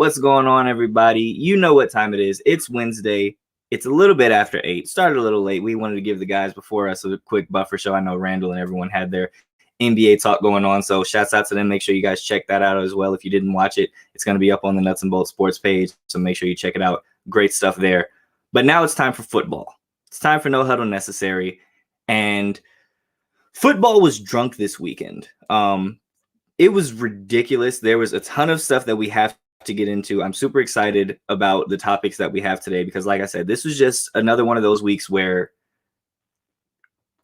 What's going on, everybody? You know what time it is. It's Wednesday. It's a little bit after 8. Started a little late. We wanted to give the guys before us a quick buffer show. I know Randall and everyone had their NBA talk going on, so shouts out to them. Make sure you guys check that out as well. If you didn't watch it, it's going to be up on the Nuts and Bolts Sports page, so make sure you check it out. Great stuff there. But now it's time for football. It's time for No Huddle Necessary, and football was drunk this weekend. It was ridiculous. There was a ton of stuff that we have to get into. I'm super excited about the topics that we have today because, like I said, this was just another one of those weeks where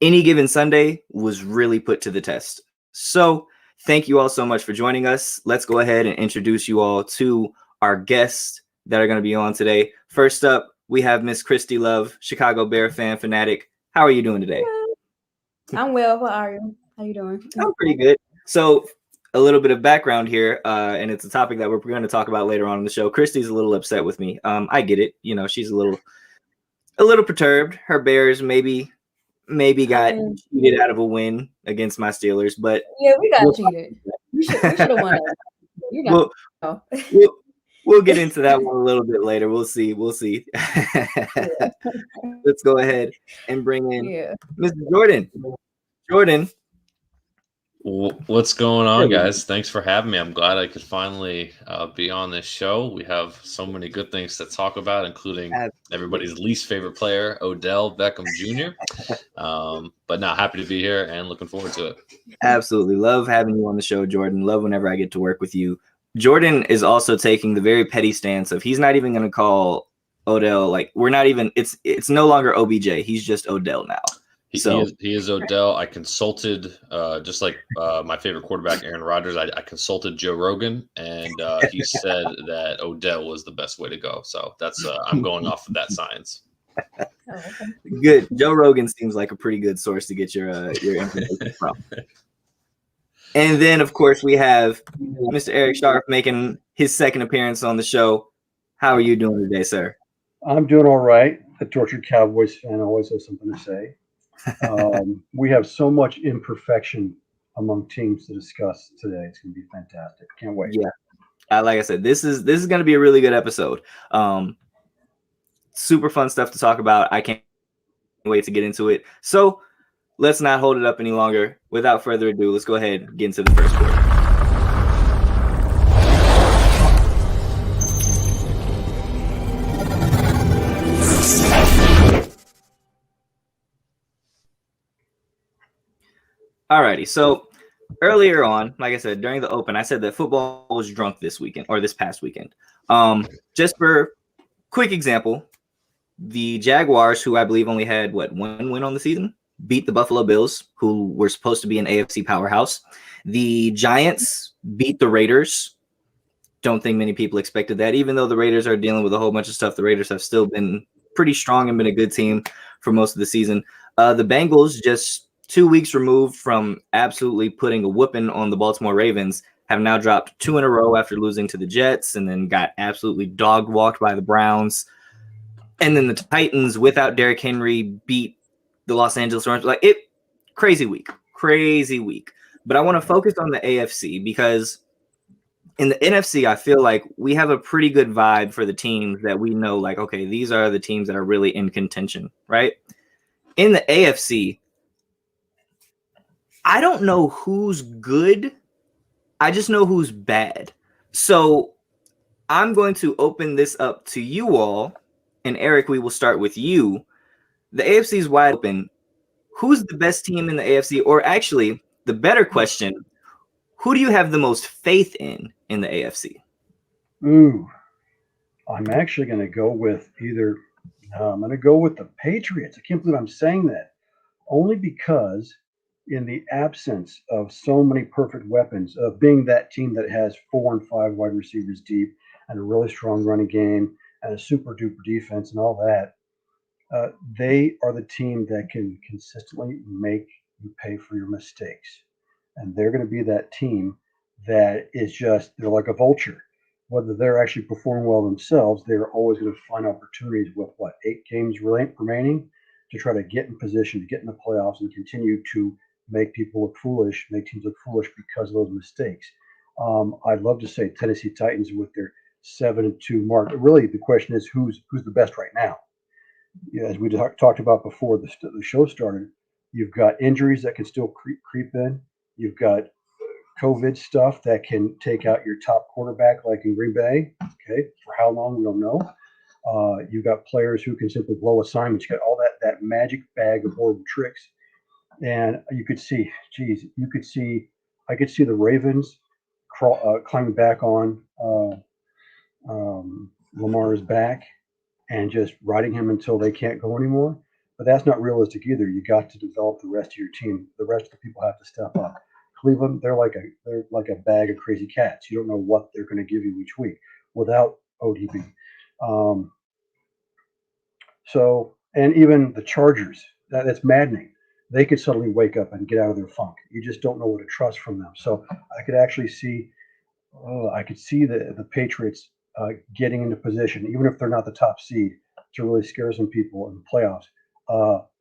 any given Sunday was really put to the test. So thank you all so much for joining us. Let's go ahead and introduce you all to our guests that are going to be on today. First up, we have Miss Kristy Love, Chicago Bear fan fanatic. How are you doing today? I'm well. How are you? How you doing? I'm pretty good. So a little bit of background here, and it's a topic that we're going to talk about later on in the show. Kristy's a little upset with me. I get it. You know, she's a little perturbed. Her Bears maybe got cheated out of a win against my Steelers, but yeah, we got cheated. We should have won it. We'll get into that one a little bit later. We'll see. Let's go ahead and bring in Mr. Jordan. Jordan. What's going on, guys? Thanks for having me. I'm glad I could finally be on this show. We have so many good things to talk about, including everybody's least favorite player, Odell Beckham Jr. But now happy to be here and looking forward to it. Absolutely. Love having you on the show, Jordan. Love whenever I get to work with you. Jordan is also taking the very petty stance of he's not even going to call Odell, like we're not even, it's no longer OBJ. He's just Odell now. He is Odell. I consulted, just like my favorite quarterback, Aaron Rodgers, I consulted Joe Rogan, and he said that Odell was the best way to go. So that's I'm going off of that science. Good. Joe Rogan seems like a pretty good source to get your information from. And then, of course, we have Mr. Eric Scharf making his second appearance on the show. How are you doing today, sir? I'm doing all right. A tortured Cowboys fan always has something to say. We have so much imperfection among teams to discuss today. It's going to be fantastic. Can't wait. Yeah, like I said, this is going to be a really good episode. Super fun stuff to talk about. I can't wait to get into it. So let's not hold it up any longer. Without further ado, let's go ahead and get into the first quarter. Alrighty, so earlier on, like I said, during the open, I said that football was drunk this weekend or this past weekend. Just for quick example, the Jaguars, who I believe only had one win on the season, beat the Buffalo Bills, who were supposed to be an AFC powerhouse. The Giants beat the Raiders. Don't think many people expected that. Even though the Raiders are dealing with a whole bunch of stuff, the Raiders have still been pretty strong and been a good team for most of the season. The Bengals, just 2 weeks removed from absolutely putting a whooping on the Baltimore Ravens, have now dropped 2 in a row after losing to the Jets and then got absolutely dog-walked by the Browns. And then the Titans, without Derrick Henry, beat the Los Angeles Rams. Crazy week. But I want to focus on the AFC because in the NFC, I feel like we have a pretty good vibe for the teams that we know, like, okay, these are the teams that are really in contention, right? In the AFC, I don't know who's good. I just know who's bad. So I'm going to open this up to you all. And Eric, we will start with you. The AFC is wide open. Who's the best team in the AFC? Or actually, the better question, who do you have the most faith in the AFC? Ooh, I'm actually going to go with I'm going to go with the Patriots. I can't believe I'm saying that. Only because in the absence of so many perfect weapons, of being that team that has 4 and 5 wide receivers deep and a really strong running game and a super duper defense and all that, they are the team that can consistently make you pay for your mistakes. And they're going to be that team that is they're like a vulture. Whether they're actually performing well themselves, they're always going to find opportunities with 8 games remaining to try to get in position, to get in the playoffs and continue to make people look foolish, make teams look foolish because of those mistakes. I'd love to say Tennessee Titans with their 7-2 mark. Really, the question is who's the best right now. As we talked about before the show started, you've got injuries that can still creep in. You've got COVID stuff that can take out your top quarterback, like in Green Bay. Okay, for how long we don't know. You've got players who can simply blow assignments. You got all that magic bag of horrible tricks, and you could see, I could see the Ravens climbing back on Lamar's back and just riding him until they can't go anymore. But that's not realistic either. You got to develop the rest of your team. The rest of the people have to step up. Cleveland, they're like a bag of crazy cats. You don't know what they're going to give you each week without ODB. So, and even the Chargers, that's maddening. They could suddenly wake up and get out of their funk. You just don't know what to trust from them. So I could actually see, the Patriots getting into position, even if they're not the top seed, to really scare some people in the playoffs.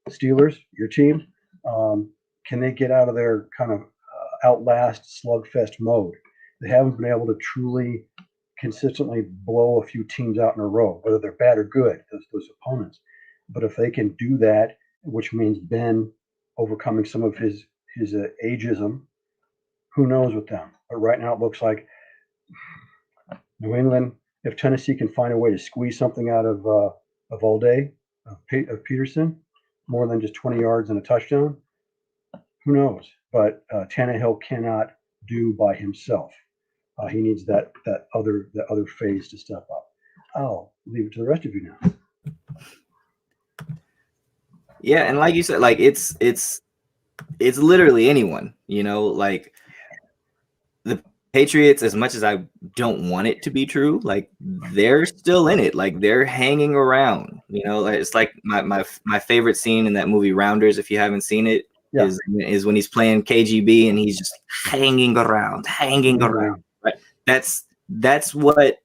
Steelers, your team, can they get out of their kind of outlast slugfest mode? They haven't been able to truly consistently blow a few teams out in a row, whether they're bad or good, those opponents. But if they can do that, which means Ben overcoming some of his ageism, who knows with them? But right now it looks like New England, if Tennessee can find a way to squeeze something out of all day, of Peterson, more than just 20 yards and a touchdown, who knows? But Tannehill cannot do by himself. He needs that other phase to step up. I'll leave it to the rest of you now. Yeah, and like you said, like it's literally anyone, like the Patriots, as much as I don't want it to be true, like they're still in it, like they're hanging around, it's like my favorite scene in that movie Rounders, if you haven't seen it, is when he's playing KGB and he's just hanging around. Right? That's what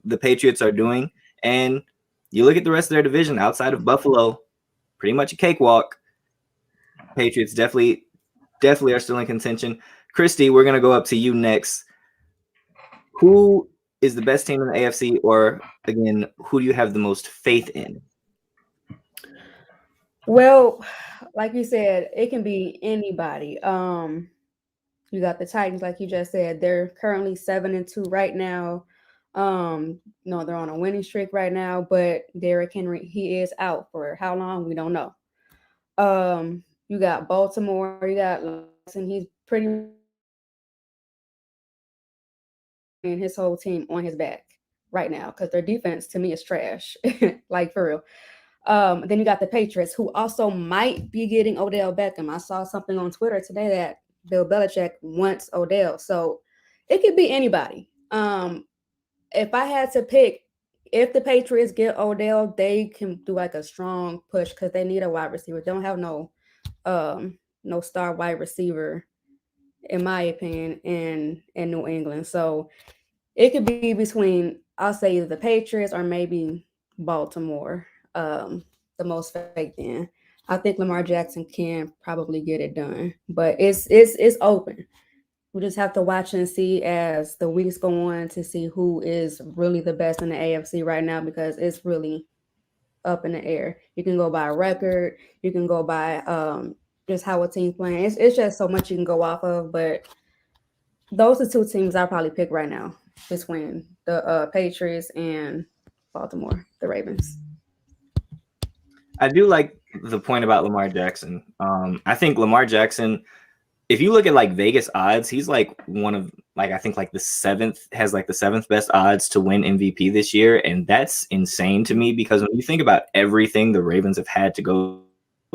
the Patriots are doing. And you look at the rest of their division outside of Buffalo, pretty much a cakewalk. Patriots definitely are still in contention. Kristy, we're gonna go up to you next. Who is the best team in the AFC, or again, who do you have the most faith in? Well, like you said, it can be anybody. You got the Titans, like you just said. They're currently 7-2 right now. No, they're on a winning streak right now, but Derrick Henry, he is out for how long? We don't know. You got Baltimore, you got and he's pretty and his whole team on his back right now because their defense to me is trash, like for real. Then you got the Patriots, who also might be getting Odell Beckham. I saw something on Twitter today that Bill Belichick wants Odell, so it could be anybody. If I had to pick, if the Patriots get Odell, they can do like a strong push because they need a wide receiver. They don't have no star wide receiver, in my opinion, in New England. So it could be between, I'll say, either the Patriots or maybe Baltimore. The most faith in. I think Lamar Jackson can probably get it done, but it's open. We just have to watch and see as the weeks go on to see who is really the best in the AFC right now, because it's really up in the air. You can go by record, you can go by just how a team's playing. It's just so much you can go off of, but those are two teams I'll probably pick right now between the Patriots and Baltimore, the Ravens. I do like the point about Lamar Jackson. I think Lamar Jackson, if you look at like Vegas odds, he's like one of I think like the seventh best odds to win MVP this year. And that's insane to me because when you think about everything the Ravens have had to go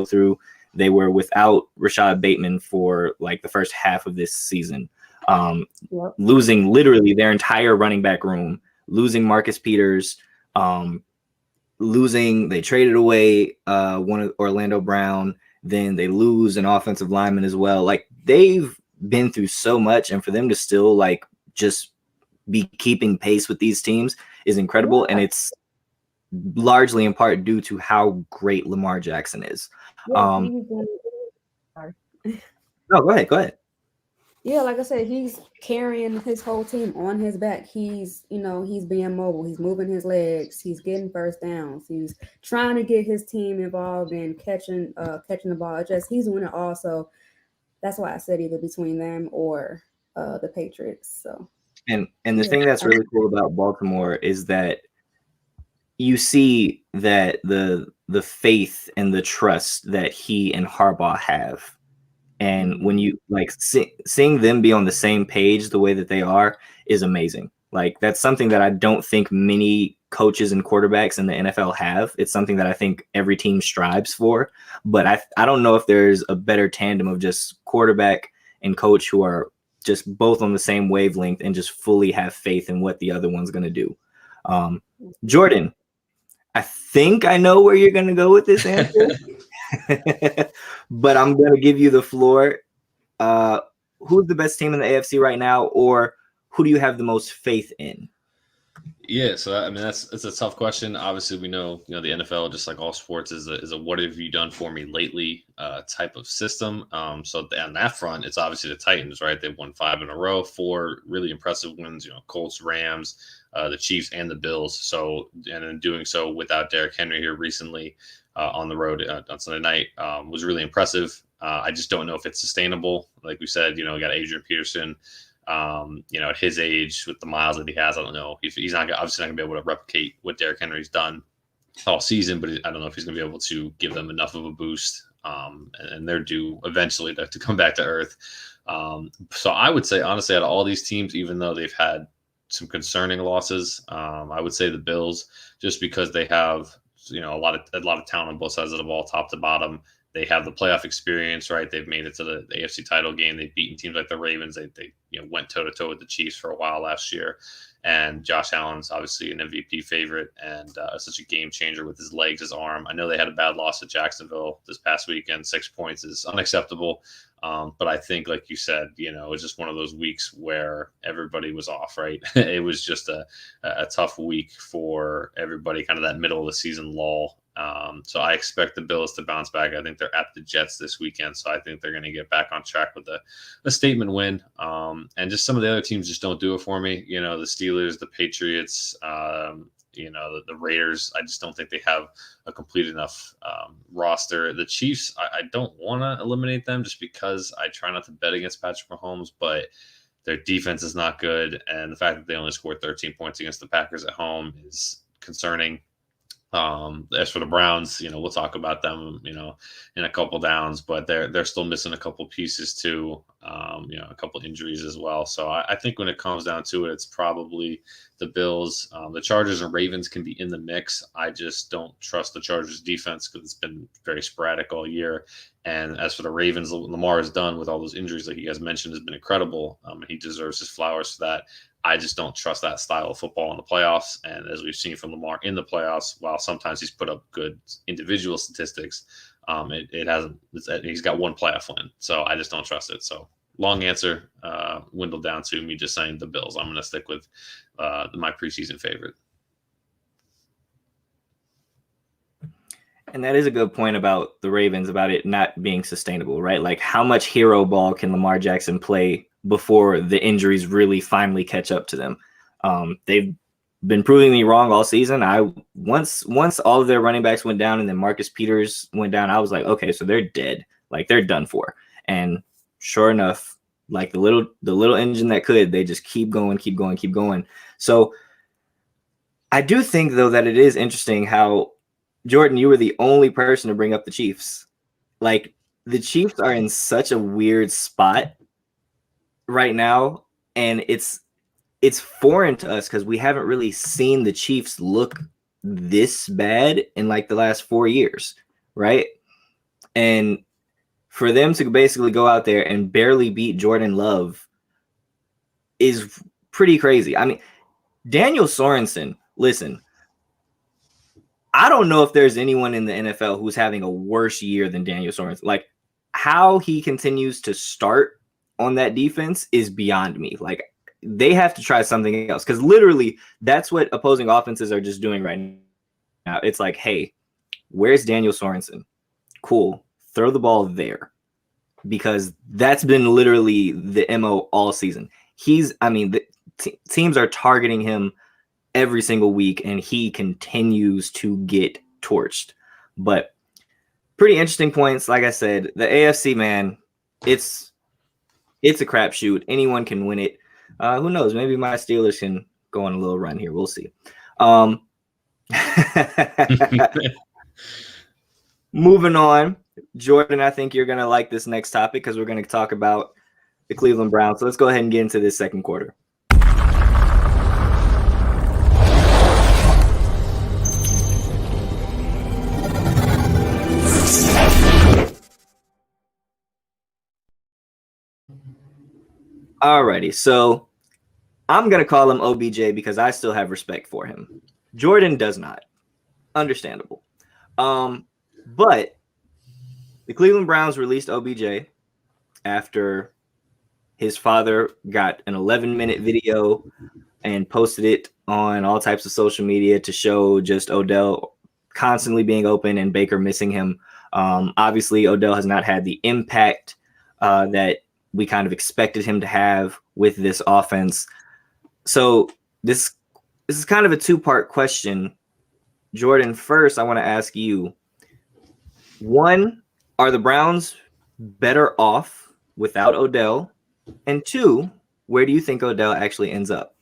through, they were without Rashad Bateman for like the first half of this season, losing literally their entire running back room, losing Marcus Peters, they traded away one of Orlando Brown. Then they lose an offensive lineman as well. Like they've been through so much, and for them to still like just be keeping pace with these teams is incredible. And it's largely in part due to how great Lamar Jackson is. No, go ahead. Yeah, like I said, he's carrying his whole team on his back. He's being mobile. He's moving his legs. He's getting first downs. He's trying to get his team involved in catching the ball. It's just he's doing it all. So that's why I said either between them or the Patriots. So And the thing that's really cool about Baltimore is that you see that the faith and the trust that he and Harbaugh have. And when you like seeing them be on the same page the way that they are is amazing. Like that's something that I don't think many coaches and quarterbacks in the NFL have. It's something that I think every team strives for. But I don't know if there's a better tandem of just quarterback and coach who are just both on the same wavelength and just fully have faith in what the other one's going to do. Jordan, I think I know where you're going to go with this answer. But I'm going to give you the floor. Who's the best team in the AFC right now, or who do you have the most faith in? Yeah, so I mean it's a tough question. Obviously, we know the NFL, just like all sports, is a what have you done for me lately type of system. So on that front, it's obviously the Titans, right? They've won 5 in a row, 4 really impressive wins. Colts, Rams, the Chiefs, and the Bills. So and in doing so without Derrick Henry here recently on the road on Sunday night was really impressive. I just don't know if it's sustainable. Like we said, we got Adrian Peterson. At his age with the miles that he has, I don't know. He's not obviously not gonna be able to replicate what Derrick Henry's done all season, but I don't know if he's gonna be able to give them enough of a boost. And they're due eventually to come back to earth. So I would say, honestly, out of all these teams, even though they've had some concerning losses, I would say the Bills, just because they have a lot of talent on both sides of the ball, top to bottom. They have the playoff experience, right? They've made it to the AFC title game. They've beaten teams like the Ravens. They went toe to toe with the Chiefs for a while last year. And Josh Allen's obviously an MVP favorite and such a game changer with his legs, his arm. I know they had a bad loss at Jacksonville this past weekend. 6 points is unacceptable. But I think, like you said, it was just one of those weeks where everybody was off, right? It was just a tough week for everybody, kind of that middle of the season lull. So I expect the Bills to bounce back. I think they're at the Jets this weekend, so I think they're going to get back on track with a statement win. And just some of the other teams just don't do it for me. The Steelers, the Patriots, the Raiders. I just don't think they have a complete enough roster. The Chiefs, I don't want to eliminate them just because I try not to bet against Patrick Mahomes, but their defense is not good, and the fact that they only scored 13 points against the Packers at home is concerning. As for the Browns, we'll talk about them, in a couple downs, but they're still missing a couple pieces too. A couple injuries as well. So I think when it comes down to it, it's probably the Bills. The Chargers and Ravens can be in the mix. I just don't trust the Chargers defense because it's been very sporadic all year. And as for the Ravens, Lamar is done with all those injuries, like you guys mentioned, has been incredible. And he deserves his flowers for that. I just don't trust that style of football in the playoffs. And as we've seen from Lamar in the playoffs, while sometimes he's put up good individual statistics, he's got one playoff win. So I just don't trust it. So long answer, dwindled down to me just saying the Bills. I'm going to stick with my preseason favorite. And that is a good point about the Ravens, about it not being sustainable, right? Like how much hero ball can Lamar Jackson play before the injuries really finally catch up to them? They've been proving me wrong all season. Once all of their running backs went down and then Marcus Peters went down, I was like, okay, so they're dead. Like they're done for. And sure enough, like the little engine that could, they just keep going. So I do think though that it is interesting how, Jordan, you were the only person to bring up the Chiefs. Like the Chiefs are in such a weird spot right now, and it's foreign to us because we haven't really seen the Chiefs look this bad in like the last 4 years, right? And for them to basically go out there and barely beat Jordan Love is pretty crazy. I mean, Daniel Sorensen, listen, I don't know if there's anyone in the NFL who's having a worse year than Daniel Sorensen. Like how he continues to start on that defense is beyond me. Like they have to try something else because literally that's what opposing offenses are just doing right now. It's like, hey, where's Daniel Sorensen? Cool. Throw the ball there. because that's been literally the MO all season. The teams are targeting him every single week, and he continues to get torched. But pretty interesting points. Like I said, the AFC, man, it's a crapshoot. Anyone can win it. Who knows? Maybe my Steelers can go on a little run here. We'll see. Moving on, Jordan, I think you're going to like this next topic because we're going to talk about the Cleveland Browns. So let's go ahead and get into this second quarter. Alrighty, so I'm going to call him OBJ because I still have respect for him. Jordan does not. Understandable. But the Cleveland Browns released OBJ after his father got an 11-minute video and posted it on all types of social media to show just Odell constantly being open and Baker missing him. Obviously, Odell has not had the impact that we kind of expected him to have with this offense. So this is kind of a two-part question. Jordan, first, I want to ask you, one, are the Browns better off without Odell? And two, where do you think Odell actually ends up?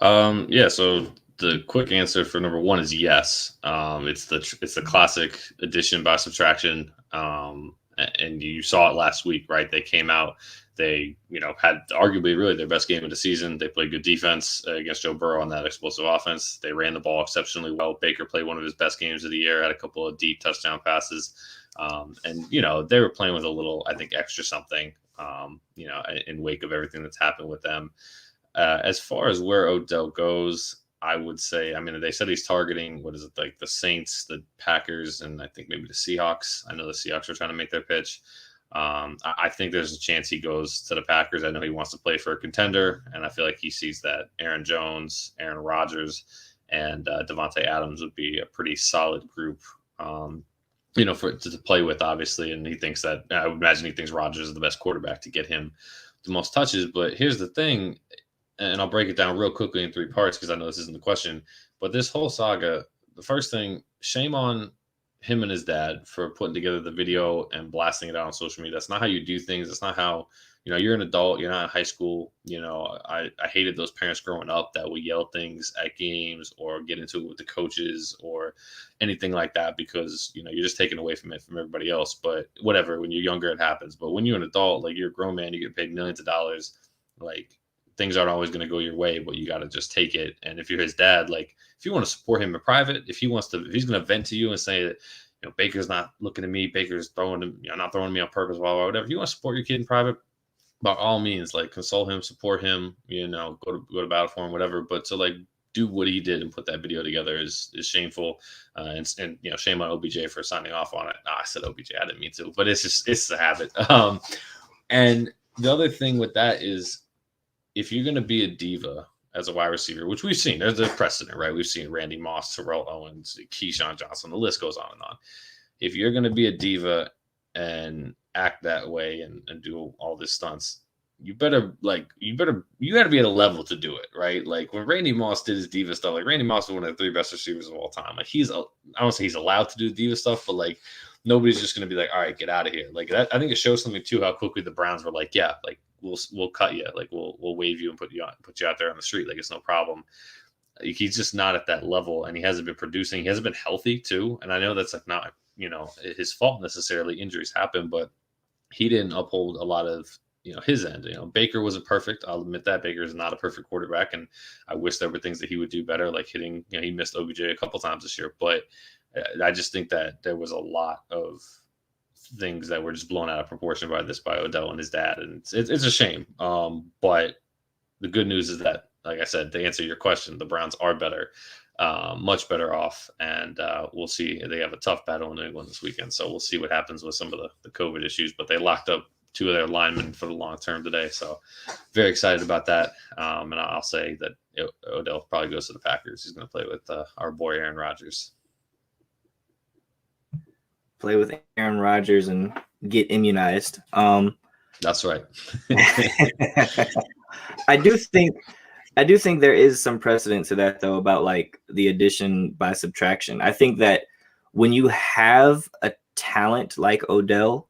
So the quick answer for number one is yes. It's the classic addition by subtraction. And you saw it last week, right? They came out, they, had arguably really their best game of the season. They played good defense against Joe Burrow on that explosive offense. They ran the ball exceptionally well. Baker played one of his best games of the year, had a couple of deep touchdown passes. And they were playing with a little, I think, extra something, in wake of everything that's happened with them. As far as where Odell goes, I would say, they said he's targeting, like the Saints, the Packers, and I think maybe the Seahawks. I know the Seahawks are trying to make their pitch. I think there's a chance he goes to the Packers. I know he wants to play for a contender, and I feel like he sees that Aaron Jones, Aaron Rodgers, and Devontae Adams would be a pretty solid group, to play with, obviously. And he thinks that, I would imagine he thinks Rodgers is the best quarterback to get him the most touches. But here's the thing, and I'll break it down real quickly in three parts because I know this isn't the question, but this whole saga, the first thing, shame on him and his dad for putting together the video and blasting it out on social media. That's not how you do things. That's not how, you're an adult, you're not in high school. I hated those parents growing up that would yell things at games or get into it with the coaches or anything like that because, you're just taking away from it from everybody else. But whatever, when you're younger, it happens. But when you're an adult, like you're a grown man, you get paid millions of dollars, like things aren't always going to go your way, but you got to just take it. And if you're his dad, like if you want to support him in private, if he's going to vent to you and say that, Baker's not looking at me, Baker's throwing him, not throwing me on purpose, blah, blah, whatever. If you want to support your kid in private, by all means, like console him, support him, go to battle for him, whatever. But to like do what he did and put that video together is shameful. And shame on OBJ for signing off on it. I said OBJ, I didn't mean to, but it's a habit. And the other thing with that is, if you're going to be a diva as a wide receiver, which we've seen, there's a precedent, right? We've seen Randy Moss, Terrell Owens, Keyshawn Johnson, the list goes on and on. If you're going to be a diva and act that way and do all this stunts, you got to be at a level to do it, right? Like when Randy Moss did his diva stuff, like Randy Moss was one of the three best receivers of all time. Like I don't say he's allowed to do diva stuff, but like nobody's just going to be like, all right, get out of here. Like that, I think it shows something too, how quickly the Browns were like, yeah, like we'll cut you, like we'll waive you and put you out there on the street, like it's no problem. He's just not at that level, and he hasn't been producing. He hasn't been healthy too, and I know that's like not his fault necessarily. Injuries happen, but he didn't uphold a lot of his end. Baker wasn't perfect. I'll admit that Baker is not a perfect quarterback, and I wish there were things that he would do better, like hitting. He missed OBJ a couple times this year, but I just think that there was a lot of things that were just blown out of proportion by Odell and his dad, and it's a shame. But the good news is that, like I said, to answer your question, the Browns are better, much better off, and we'll see. They have a tough battle in New England this weekend, so we'll see what happens with some of the COVID issues. But they locked up two of their linemen for the long term today, so very excited about that. And I'll say that Odell probably goes to the Packers. He's going to play with our boy Aaron Rodgers. play with Aaron Rodgers and get immunized. That's right. I do think there is some precedent to that, though, about like the addition by subtraction. I think that when you have a talent like Odell,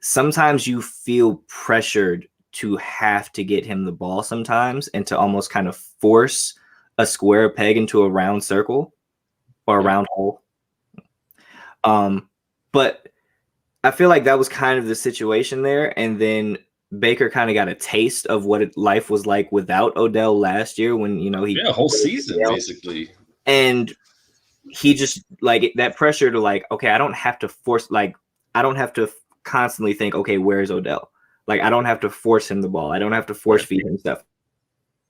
sometimes you feel pressured to have to get him the ball sometimes and to almost kind of force a square peg into a round circle or a round hole. But I feel like that was kind of the situation there. And then Baker kind of got a taste of what life was like without Odell last year when, he a whole season basically. And he just like that pressure to like, okay, I don't have to force, like, I don't have to constantly think, okay, where's Odell? Like, I don't have to force him the ball. I don't have to force feed him stuff.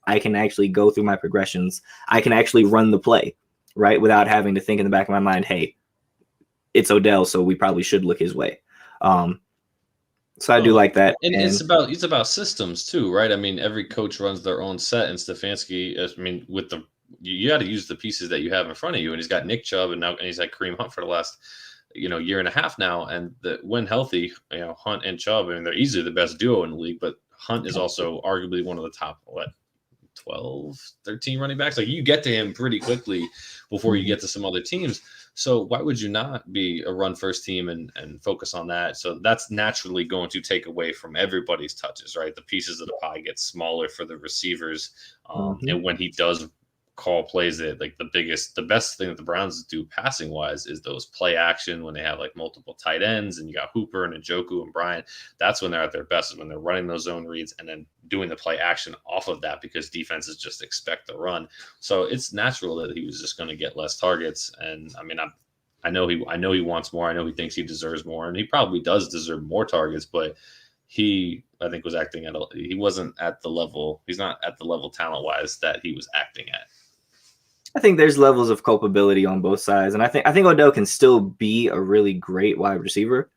I can actually go through my progressions. I can actually run the play, right? Without having to think in the back of my mind, hey, it's Odell, so we probably should look his way. So I do like that. And it's about systems too, right? I mean, every coach runs their own set, and Stefanski, I mean, you got to use the pieces that you have in front of you. And he's got Nick Chubb, and he's had Kareem Hunt for the last, year and a half now. And when healthy, Hunt and Chubb, I mean, they're easily the best duo in the league. But Hunt is also arguably one of the top 12, 13 running backs. Like, you get to him pretty quickly before you get to some other teams. So why would you not be a run first team and focus on that? So that's naturally going to take away from everybody's touches, right? The pieces of the pie get smaller for the receivers. And when he does call plays, like the best thing that the Browns do passing wise is those play action when they have like multiple tight ends and you got Hooper and Njoku and Bryant. That's when they're at their best, is when they're running those zone reads and then doing the play action off of that, because defenses just expect the run. So it's natural that he was just going to get less targets. And I mean, I know he wants more. I know he thinks he deserves more, and he probably does deserve more targets, but I think was acting he wasn't at the level. He's not at the level talent wise that he was acting at. I think there's levels of culpability on both sides. And I think Odell can still be a really great wide receiver,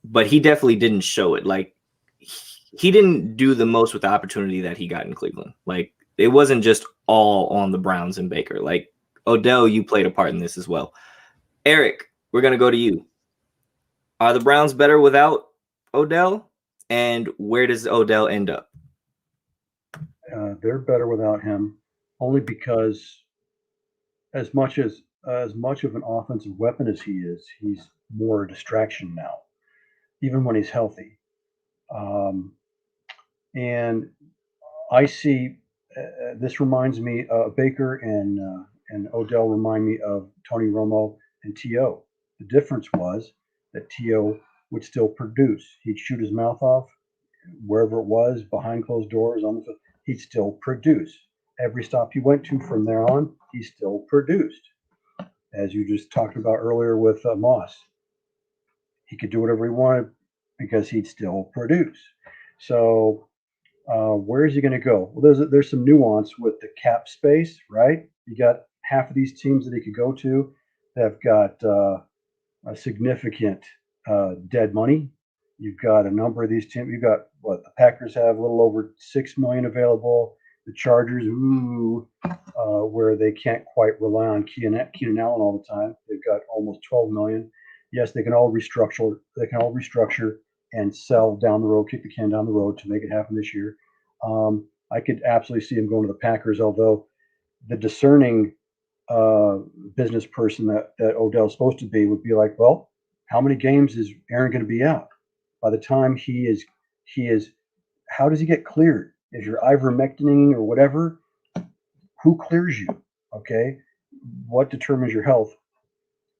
but he definitely didn't show it. Like, he didn't do the most with the opportunity that he got in Cleveland. Like, it wasn't just all on the Browns and Baker. Like, Odell, you played a part in this as well. Eric, we're going to go to you. Are the Browns better without Odell? And where does Odell end up? They're better without him, only because as much of an offensive weapon as he is, he's more a distraction now, even when he's healthy. And I see this reminds me Baker and Odell remind me of Tony Romo and T.O. The difference was that T.O. would still produce. He'd shoot his mouth off wherever it was, behind closed doors, on the field. He'd still produce. Every stop he went to from there on, he still produced. As you just talked about earlier with Moss, he could do whatever he wanted because he'd still produce. So where is he going to go? Well, there's some nuance with the cap space, right? You got half of these teams that he could go to that have got a significant dead money. You've got a number of these teams. You've got the Packers have a little over $6 million available. The Chargers, where they can't quite rely on Keenan Allen all the time. They've got almost $12 million. Yes, they can all restructure. They can all restructure and sell down the road, kick the can down the road to make it happen this year. I could absolutely see him going to the Packers, although the discerning business person that Odell's supposed to be would be like, well, how many games is Aaron going to be out? By the time he is, how does he get cleared? If you're ivermectining or whatever, who clears you? Okay, what determines your health?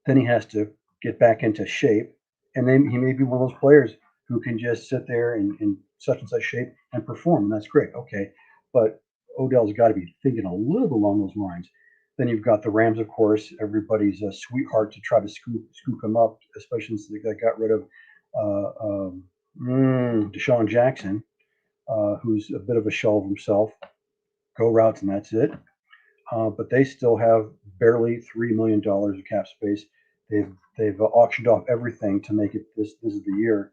Then he has to get back into shape, and then he may be one of those players who can just sit there in such and such shape and perform, and that's great. Okay, but Odell's got to be thinking a little bit along those lines. Then you've got the Rams, of course, everybody's a sweetheart to try to scoop him up, especially since they got rid of Deshaun Jackson, who's a bit of a shell of himself. Go routes and that's it. But they still have barely $3 million of cap space. They've auctioned off everything to make it this is the year.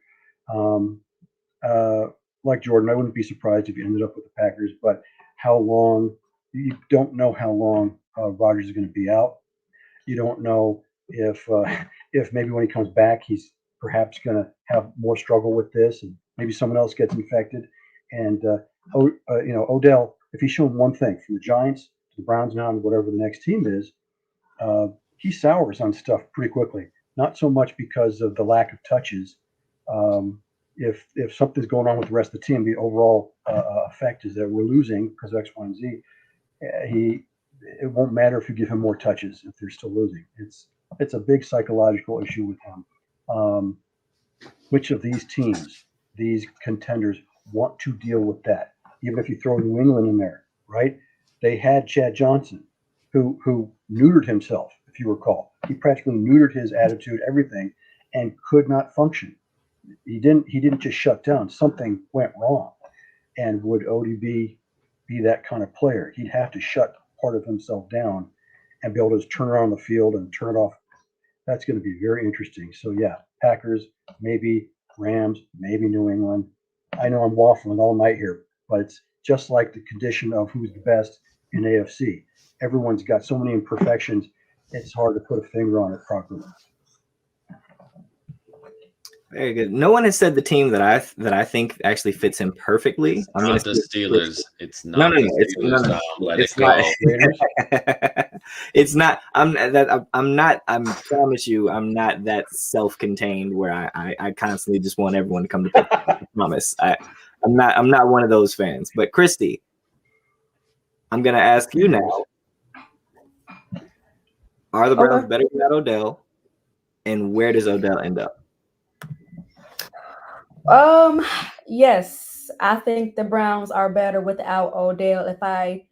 Like Jordan, I wouldn't be surprised if you ended up with the Packers, but how long? You don't know how long Rodgers is going to be out. You don't know if if maybe when he comes back, he's perhaps going to have more struggle with this, and maybe someone else gets infected. And Odell, if he's shown one thing from the Giants to the Browns now, and whatever the next team is, he sours on stuff pretty quickly. Not so much because of the lack of touches. If something's going on with the rest of the team, the overall effect is that we're losing because of X, Y, and Z. It won't matter if you give him more touches if they're still losing. It's a big psychological issue with him. Which of these teams, these contenders, want to deal with that? Even if you throw New England in there, right? They had Chad Johnson, who neutered himself, if you recall. He practically neutered his attitude, everything, and could not function. He didn't just shut down. Something went wrong. And would Odie be that kind of player? He'd have to shut part of himself down and be able to just turn around the field and turn it off. That's going to be very interesting. So yeah, Packers, maybe Rams, maybe New England. I know I'm waffling all night here, but it's just like the condition of who's the best in AFC. Everyone's got so many imperfections, it's hard to put a finger on it properly. Very good. No one has said the team that I think actually fits him perfectly. I'm not the Steelers. It's not the Steelers. Let it go. It's not. I'm not. I promise you, I'm not that self-contained where I constantly just want everyone to come to pick. I promise. I'm not one of those fans. But Kristy, I'm gonna ask you now: are the Browns better without Odell, and where does Odell end up? Yes, I think the Browns are better without Odell. If I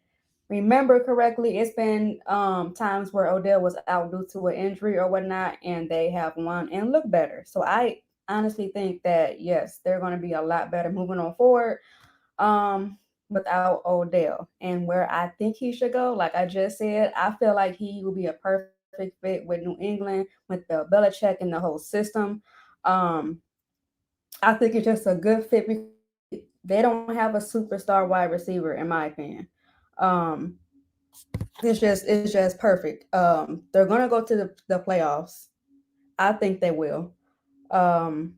remember correctly, it's been times where Odell was out due to an injury or whatnot, and they have won and look better. So I honestly think that yes, they're going to be a lot better moving on forward without Odell. And where I think he should go, like I just said, I feel like he will be a perfect fit with New England, with Bill Belichick and the whole system. I think it's just a good fit. They don't have a superstar wide receiver, in my opinion. It's just perfect. They're gonna go to the playoffs. I think they will. I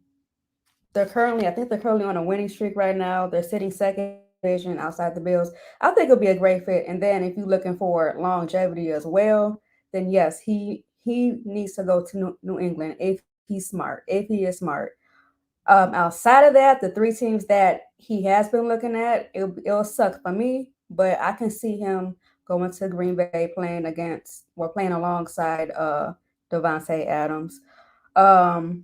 think they're currently on a winning streak right now. They're sitting second division outside the Bills. I think it'll be a great fit. And then if you're looking for longevity as well, then yes, he needs to go to New England if he's smart, if he is smart. Outside of that, the three teams that he has been looking at, it'll suck for me, but I can see him going to Green Bay playing alongside Devontae Adams. But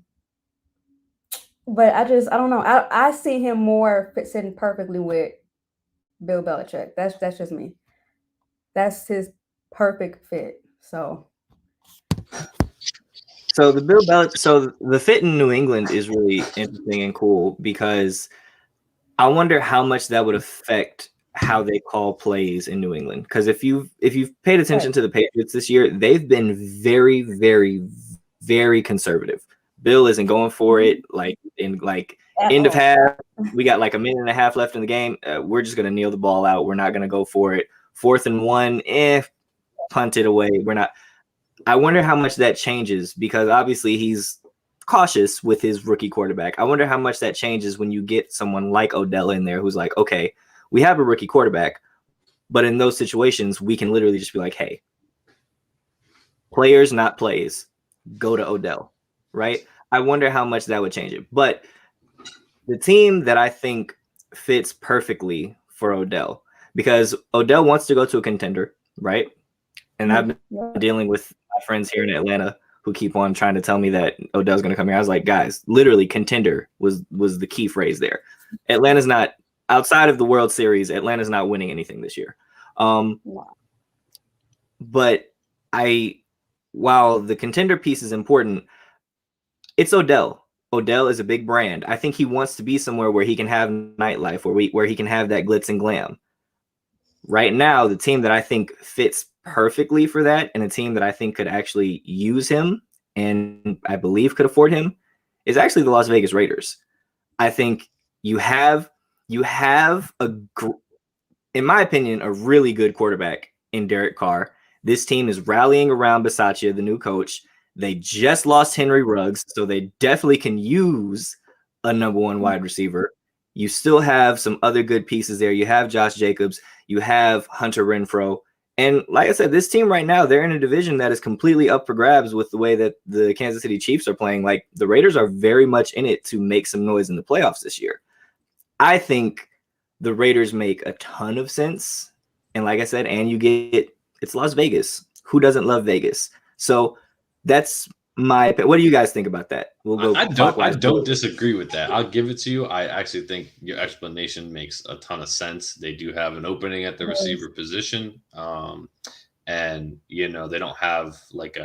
I don't know. I see him more sitting perfectly with Bill Belichick. That's just me. That's his perfect fit. So the fit in New England is really interesting and cool because I wonder how much that would affect how they call plays in New England. Because if you've paid attention to the Patriots this year, they've been very, very, very conservative. Bill isn't going for it. Like end of half, we got like a minute and a half left in the game. We're just gonna kneel the ball out. We're not gonna go for it. 4th and 1, punt it away. We're not. I wonder how much that changes because obviously he's cautious with his rookie quarterback. I wonder how much that changes when you get someone like Odell in there who's like, okay, we have a rookie quarterback, but in those situations, we can literally just be like, hey, players, not plays, go to Odell, right? I wonder how much that would change it. But the team that I think fits perfectly for Odell, because Odell wants to go to a contender, right? And I've been dealing with my friends here in Atlanta who keep on trying to tell me that Odell's going to come here. I was like, guys, literally contender was the key phrase there. Atlanta's not, outside of the World Series, Atlanta's not winning anything this year. But while the contender piece is important, it's Odell. Odell is a big brand. I think he wants to be somewhere where he can have nightlife, where he can have that glitz and glam. Right now, the team that I think fits perfectly for that, and a team that I think could actually use him and I believe could afford him, is actually the Las Vegas Raiders. I think you have in my opinion, a really good quarterback in Derek Carr. This team is rallying around Bisaccia, the new coach. They just lost Henry Ruggs, so they definitely can use a number one wide receiver. You still have some other good pieces there. You have Josh Jacobs. You have Hunter Renfrow. And like I said, this team right now, they're in a division that is completely up for grabs with the way that the Kansas City Chiefs are playing. Like, the Raiders are very much in it to make some noise in the playoffs this year. I think the Raiders make a ton of sense. And like I said, and you get, it's Las Vegas. Who doesn't love Vegas? So that's my opinion. What do you guys think about that? We'll go. I don't disagree with that. I'll give it to you. I actually think your explanation makes a ton of sense. They do have an opening at the receiver position. And, you know, they don't have like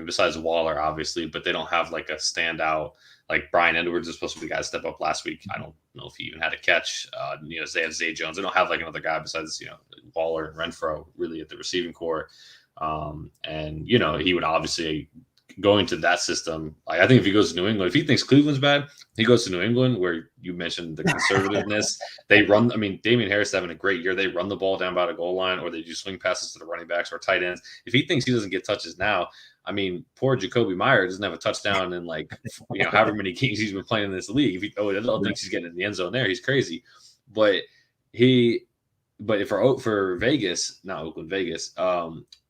besides Waller, obviously, but they don't have like a standout. Like Brian Edwards is supposed to be the guy to step up last week. I don't know if he even had a catch. You know, they have Zay Jones. They don't have like another guy besides, you know, Waller and Renfrow really at the receiving core. And, you know, he would obviously go into that system. Like, I think if he goes to New England, if he thinks Cleveland's bad, he goes to New England where you mentioned the conservativeness. They run, I mean, Damian Harris having a great year. They run the ball down by the goal line, or they do swing passes to the running backs or tight ends. If he thinks he doesn't get touches now, I mean, poor Jacoby Meyer doesn't have a touchdown in like, you know, however many games he's been playing in this league. If he thinks he's getting in the end zone there, he's crazy. But for Vegas, not Oakland, Vegas,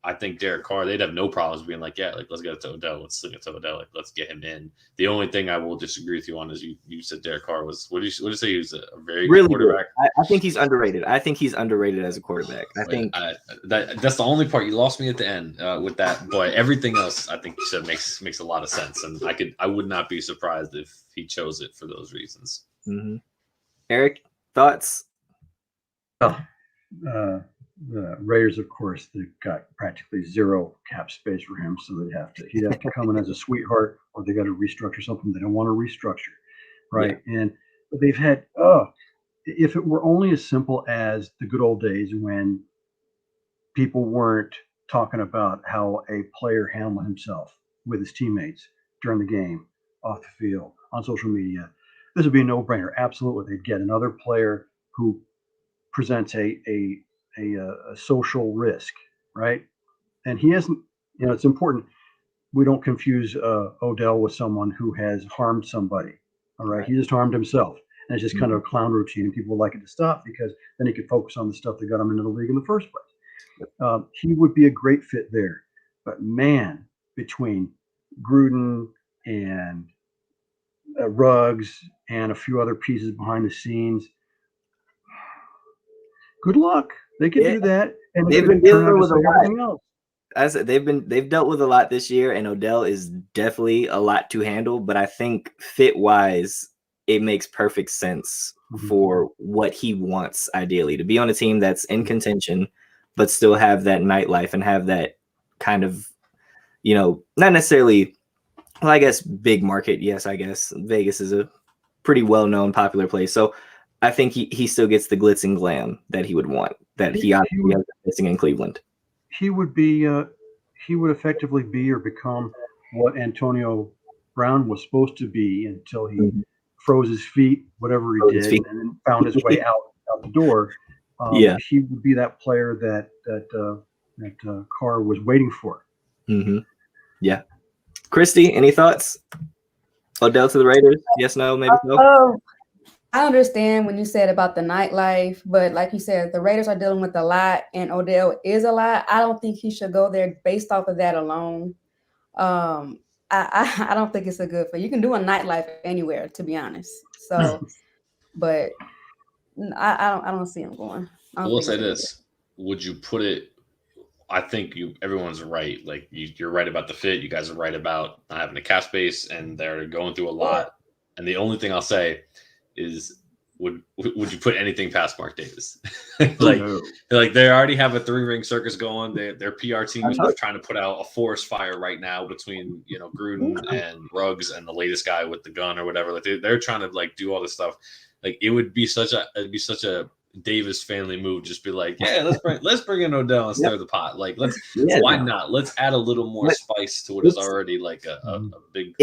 I think Derek Carr, they'd have no problems being like, yeah, like, let's get it to Odell. Let's look at Odell. Like, let's get him in. The only thing I will disagree with you on is you said Derek Carr was, what did you say? He was a very good quarterback. I think he's underrated. I think he's underrated as a quarterback. I think that's the only part. You lost me at the end with that, but everything else I think you said makes a lot of sense, and I would not be surprised if he chose it for those reasons. Mm-hmm. Eric, thoughts? The Raiders, of course, they've got practically zero cap space for him, so he'd have to come in as a sweetheart, or they got to restructure something they don't want to restructure, right? Yeah. And they've had, if it were only as simple as the good old days when people weren't talking about how a player handled himself with his teammates during the game, off the field, on social media, this would be a no-brainer. Absolutely, they'd get another player who presents a social risk, right? And he hasn't, you know, it's important we don't confuse Odell with someone who has harmed somebody. All right. He just harmed himself. And it's just kind of a clown routine, and people would like it to stop because then he could focus on the stuff that got him into the league in the first place. He would be a great fit there. But man, between Gruden and Ruggs and a few other pieces behind the scenes, good luck. They can do that, and they've been dealing with everything else. I said they've dealt with a lot this year, and Odell is definitely a lot to handle. But I think fit wise, it makes perfect sense for what he wants ideally, to be on a team that's in contention, but still have that nightlife and have that kind of, you know, not necessarily. Well, I guess big market. Yes, I guess Vegas is a pretty well-known, popular place. So I think he still gets the glitz and glam that he would want, that he obviously has missing in Cleveland. He would be, he would effectively be or become what Antonio Brown was supposed to be until he froze his feet, whatever he did, and then found his way out the door. He would be that player that Carr was waiting for. Mm-hmm. Yeah. Kristy, any thoughts? Odell to the Raiders? Yes, no, maybe no? I understand when you said about the nightlife, but like you said, the Raiders are dealing with a lot, and Odell is a lot. I don't think he should go there based off of that alone. I don't think it's a good fit. You can do a nightlife anywhere, to be honest. So, but I don't see him going. I will say this: would you put it? I think everyone's right. Like you're right about the fit. You guys are right about not having a cap space, and they're going through a lot. And the only thing I'll say is, would you put anything past Mark Davis? like they already have a 3-ring circus going. Their PR team is trying to put out a forest fire right now between, you know, Gruden and Ruggs and the latest guy with the gun or whatever. Like they're trying to like do all this stuff. Like it'd be such a Davis family move. Just be like, yeah, let's bring in Odell and stir the pot. Like why not? Let's add a little more spice to what is already like a big.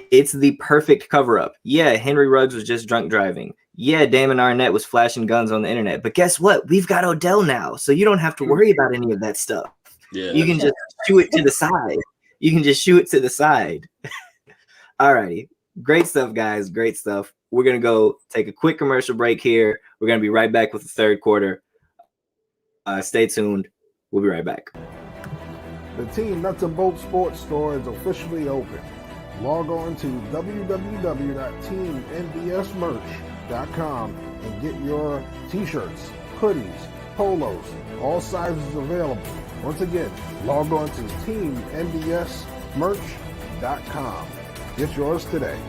It's the perfect cover-up. Yeah, Henry Ruggs was just drunk driving. Yeah, Damon Arnett was flashing guns on the internet. But guess what? We've got Odell now, so you don't have to worry about any of that stuff. Yeah, you can just chew it to the side. You can just shoot it to the side. Alrighty. Great stuff, guys. Great stuff. We're going to go take a quick commercial break here. We're going to be right back with the third quarter. Stay tuned. We'll be right back. The Team Nuts and Bolts Sports Store is officially open. Log on to www.teamnbsmerch.com and get your t-shirts, hoodies, polos, all sizes available. Once again, log on to teamnbsmerch.com. Get yours today.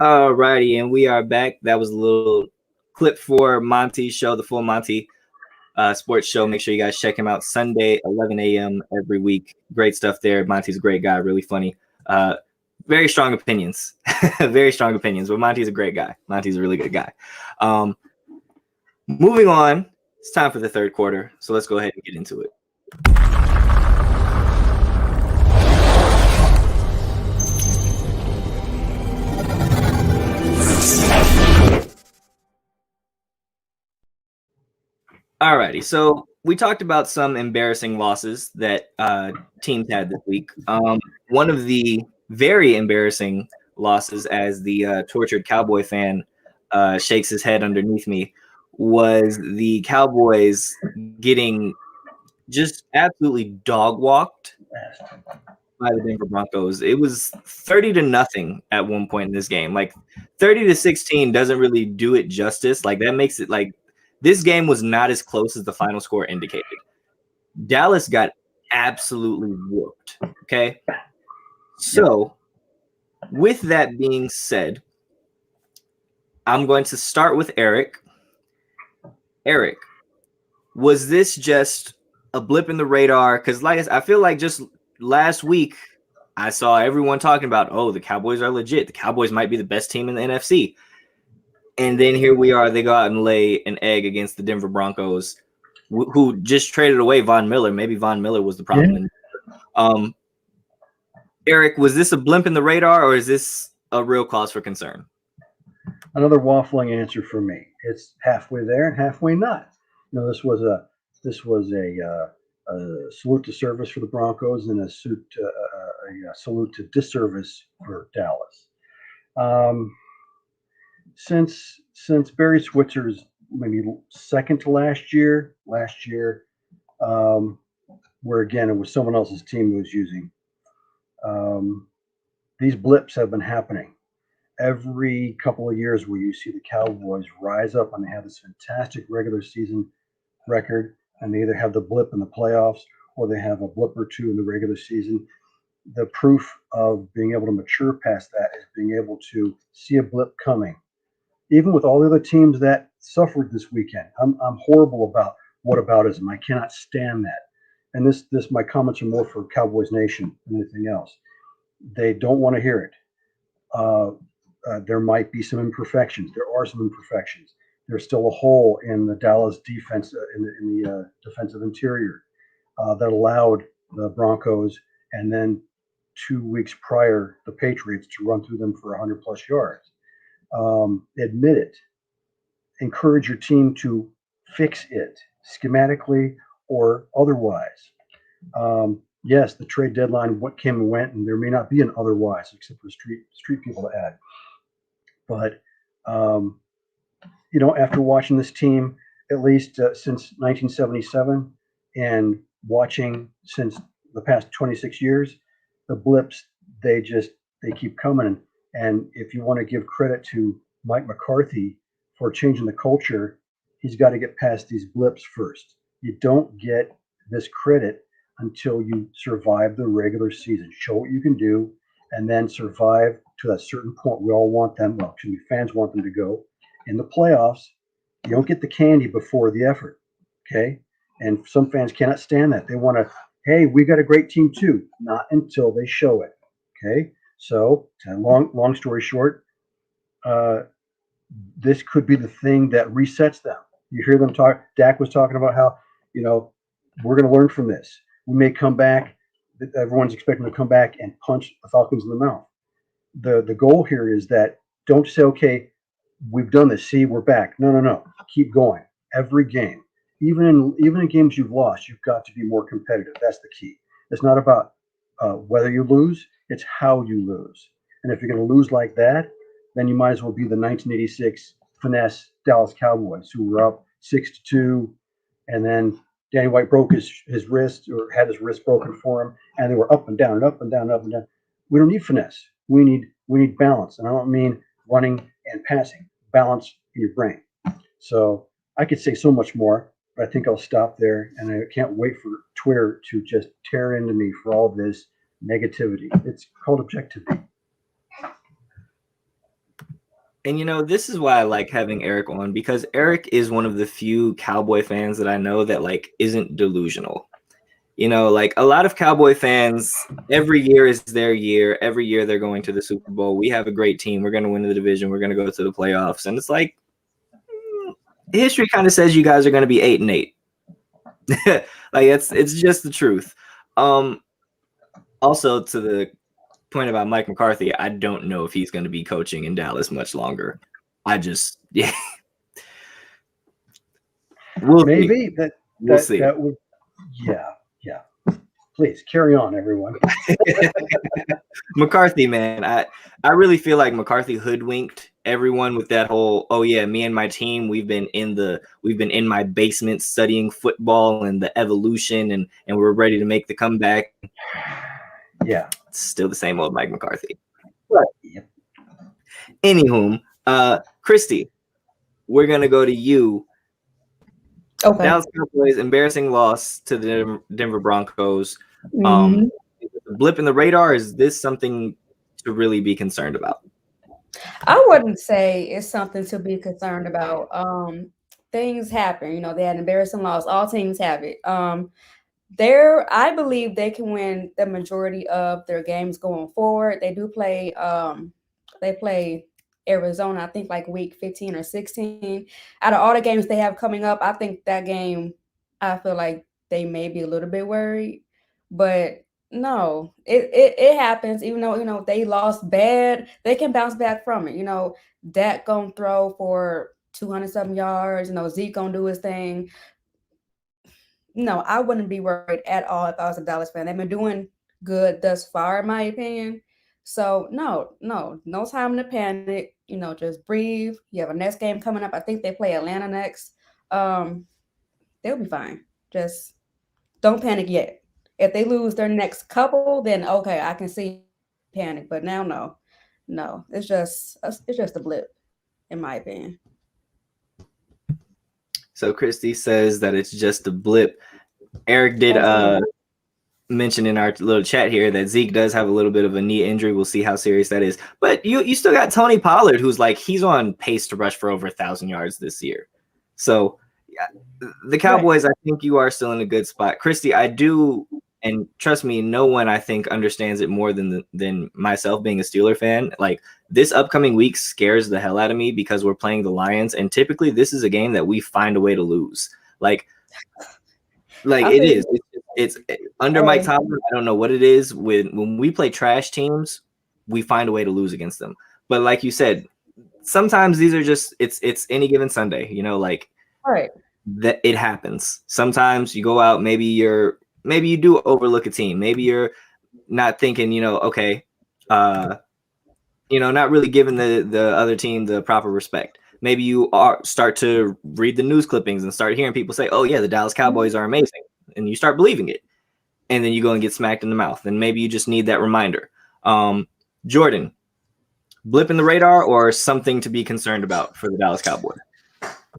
Alrighty, and we are back. That was a little clip for Monty's show, the full Monty sports show. Make sure you guys check him out Sunday, 11 a.m. every week. Great stuff there. Monty's a great guy, really funny. Very strong opinions. Very strong opinions, but Monty's a great guy. Monty's a really good guy. Moving on, it's time for the third quarter, so let's go ahead and get into it. Alrighty, so we talked about some embarrassing losses that teams had this week. One of the very embarrassing losses, as the tortured Cowboy fan shakes his head underneath me, was the Cowboys getting just absolutely dog walked by the Denver Broncos. It was 30-0 at one point in this game. Like 30-16 doesn't really do it justice. Like that makes it like this game was not as close as the final score indicated. Dallas got absolutely whooped. Okay. So with that being said, I'm going to start with Eric. Eric, was this just a blip in the radar? Because like I feel like just last week I saw everyone talking about, oh, the Cowboys are legit. The Cowboys might be the best team in the NFC. And then here we are. They go out and lay an egg against the Denver Broncos, who just traded away Von Miller. Maybe Von Miller was the problem. Yeah. Eric, was this a blimp in the radar, or is this a real cause for concern? Another waffling answer for me. It's halfway there and halfway not. You know, this was a salute to service for the Broncos and a salute to disservice for Dallas. Since Barry Switzer's maybe second to last year, where again it was someone else's team who was using, these blips have been happening every couple of years, where you see the Cowboys rise up and they have this fantastic regular season record, and they either have the blip in the playoffs or they have a blip or two in the regular season. The proof of being able to mature past that is being able to see a blip coming. Even with all the other teams that suffered this weekend, I'm horrible about whataboutism. I cannot stand that. And this my comments are more for Cowboys Nation than anything else. They don't want to hear it. There might be some imperfections. There are some imperfections. There's still a hole in the Dallas defense, in the defensive interior, that allowed the Broncos and then 2 weeks prior the Patriots to run through them for 100+ yards. Admit it. Encourage your team to fix it schematically or otherwise. Yes, the trade deadline, what came and went, and there may not be an otherwise except for street people to add. But after watching this team at least since 1977 and watching since the past 26 years, the blips they keep coming. And if you want to give credit to Mike McCarthy for changing the culture, he's got to get past these blips first. You don't get this credit until you survive the regular season. Show what you can do, and then survive to that certain point. We all want them, fans want them to go. In the playoffs, you don't get the candy before the effort, okay? And some fans cannot stand that. They want to, hey, we got a great team too. Not until they show it, okay? So, long story short, this could be the thing that resets them. You hear them talk. Dak was talking about how, we're going to learn from this. We may come back. Everyone's expecting to come back and punch the Falcons in the mouth. The goal here is that don't say, okay, we've done this. See, we're back. No. Keep going. Every game, even in games you've lost, you've got to be more competitive. That's the key. It's not about whether you lose. It's how you lose. And if you're going to lose like that, then you might as well be the 1986 finesse Dallas Cowboys, who were up 6-2, and then Danny White broke his wrist, or had his wrist broken for him, and they were up and down and up and down and up and down. We don't need finesse. We need balance, and I don't mean running and passing. Balance in your brain. So I could say so much more, but I think I'll stop there, and I can't wait for Twitter to just tear into me for all this negativity. It's called objectivity. And this is why I like having Eric on, because Eric is one of the few Cowboy fans that I know that isn't delusional. Like a lot of Cowboy fans, every year is their year. Every year they're going to the Super Bowl. We have a great team. We're going to win the division. We're going to go to the playoffs. And it's like, history kind of says you guys are going to be 8-8. It's just the truth. Also, to the point about Mike McCarthy, I don't know if he's going to be coaching in Dallas much longer. Yeah. We'll Maybe see. We'll see. That would, yeah. Please carry on, everyone. McCarthy, man, I really feel like McCarthy hoodwinked everyone with that whole, oh yeah, me and my team, we've been in my basement studying football and the evolution, and we're ready to make the comeback. Yeah. It's still the same old Mike McCarthy. Right. Yep. Anywho, Kristy, we're gonna go to you. Okay. Dallas Cowboys embarrassing loss to the Denver Broncos. Mm-hmm. Blip in the radar, is this something to really be concerned about? I wouldn't say it's something to be concerned about. Things happen. They had an embarrassing loss. All teams have it. I believe they can win the majority of their games going forward. They do play. They play Arizona, I think week 15 or 16. Out of all the games they have coming up, I think that game, I feel like they may be a little bit worried. But no, it happens. Even though they lost bad, they can bounce back from it. Dak gonna throw for 200-something yards. Zeke gonna do his thing. No, I wouldn't be worried at all if I was a Dallas fan. They've been doing good thus far, in my opinion. So no time to panic. Just breathe. You have a next game coming up. I think they play Atlanta next. They'll be fine. Just don't panic yet. If they lose their next couple, then okay, I can see panic. But now, no, it's just a blip, in my opinion. So Kristy says that it's just a blip. Eric did mention in our little chat here that Zeke does have a little bit of a knee injury. We'll see how serious that is. But you still got Tony Pollard, who's he's on pace to rush for over 1,000 yards this year. So the Cowboys, right. I think you are still in a good spot. Kristy, I do, and trust me, no one I think understands it more than myself being a Steeler fan. This upcoming week scares the hell out of me because we're playing the Lions, and typically this is a game that we find a way to lose. It is. It's under Mike Tomlin. I don't know what it is. When we play trash teams, we find a way to lose against them. But like you said, sometimes these are just it's any given Sunday. Right. That it happens. Sometimes you go out. Maybe you do overlook a team. Maybe you're not thinking. Okay. Not really giving the other team the proper respect. Maybe you start to read the news clippings and start hearing people say, oh yeah, the Dallas Cowboys are amazing. And you start believing it. And then you go and get smacked in the mouth. And maybe you just need that reminder. Jordan, blip in the radar or something to be concerned about for the Dallas Cowboys?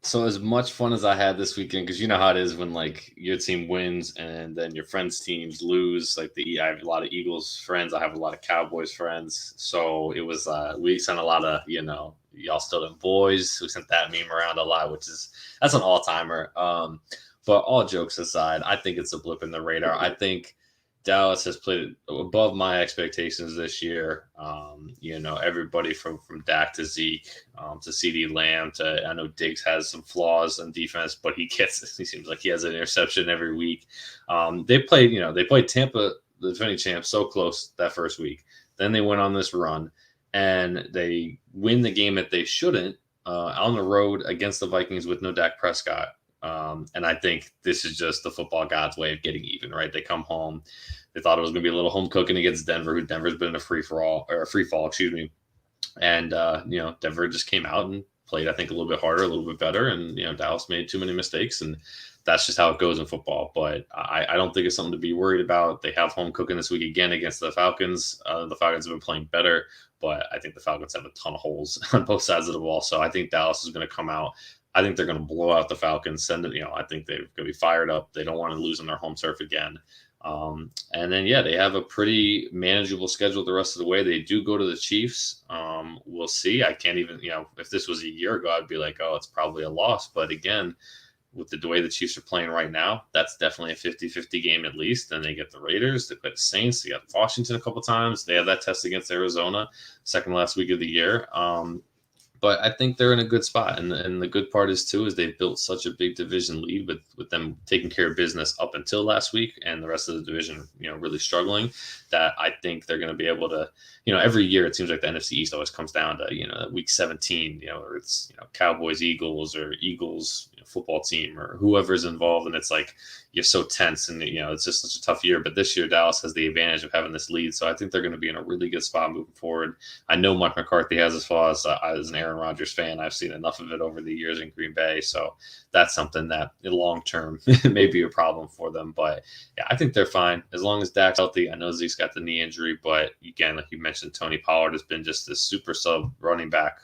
So as much fun as I had this weekend, because you know how it is when your team wins and then your friends' teams lose. I have a lot of Eagles friends. I have a lot of Cowboys friends. So it was we sent a lot of y'all still them boys. We sent that meme around a lot, that's an all timer. But all jokes aside, I think it's a blip in the radar. I think Dallas has played above my expectations this year. Everybody from Dak to Zeke to CeeDee Lamb to, I know Diggs has some flaws in defense, but he seems like he has an interception every week. They played Tampa, the defending champ, so close that first week. Then they went on this run and they win the game that they shouldn't on the road against the Vikings with no Dak Prescott. And I think this is just the football gods' way of getting even, right? They come home. They thought it was going to be a little home cooking against Denver, who Denver's been in a free fall, excuse me. And, Denver just came out and played, I think, a little bit harder, a little bit better. And, Dallas made too many mistakes. And that's just how it goes in football. But I don't think it's something to be worried about. They have home cooking this week again against the Falcons. The Falcons have been playing better, but I think the Falcons have a ton of holes on both sides of the ball. So I think Dallas is going to come out. I think they're going to blow out the Falcons. I think they're going to be fired up. They don't want to lose on their home turf again. And then, they have a pretty manageable schedule the rest of the way. They do go to the Chiefs. We'll see. I can't even, if this was a year ago, I'd be like, oh, it's probably a loss. But again, with the way the Chiefs are playing right now, that's definitely a 50-50 game at least. Then they get the Raiders, they play the Saints, they got Washington a couple times. They have that test against Arizona, second last week of the year. But I think they're in a good spot. And the good part is they've built such a big division lead with them taking care of business up until last week and the rest of the division, really struggling, that I think they're going to be able to, every year it seems like the NFC East always comes down to, week 17, or it's, Cowboys, Eagles, or Eagles football team, or whoever's involved. And it's like, you're so tense and, it's just such a tough year. But this year, Dallas has the advantage of having this lead. So I think they're going to be in a really good spot moving forward. I know Mike McCarthy has his flaws. As an Aaron Rodgers fan, I've seen enough of it over the years in Green Bay. So that's something that in long term may be a problem for them. But yeah, I think they're fine as long as Dak's healthy. I know Zeke's got the knee injury, but again, like you mentioned, Tony Pollard has been just this super sub running back.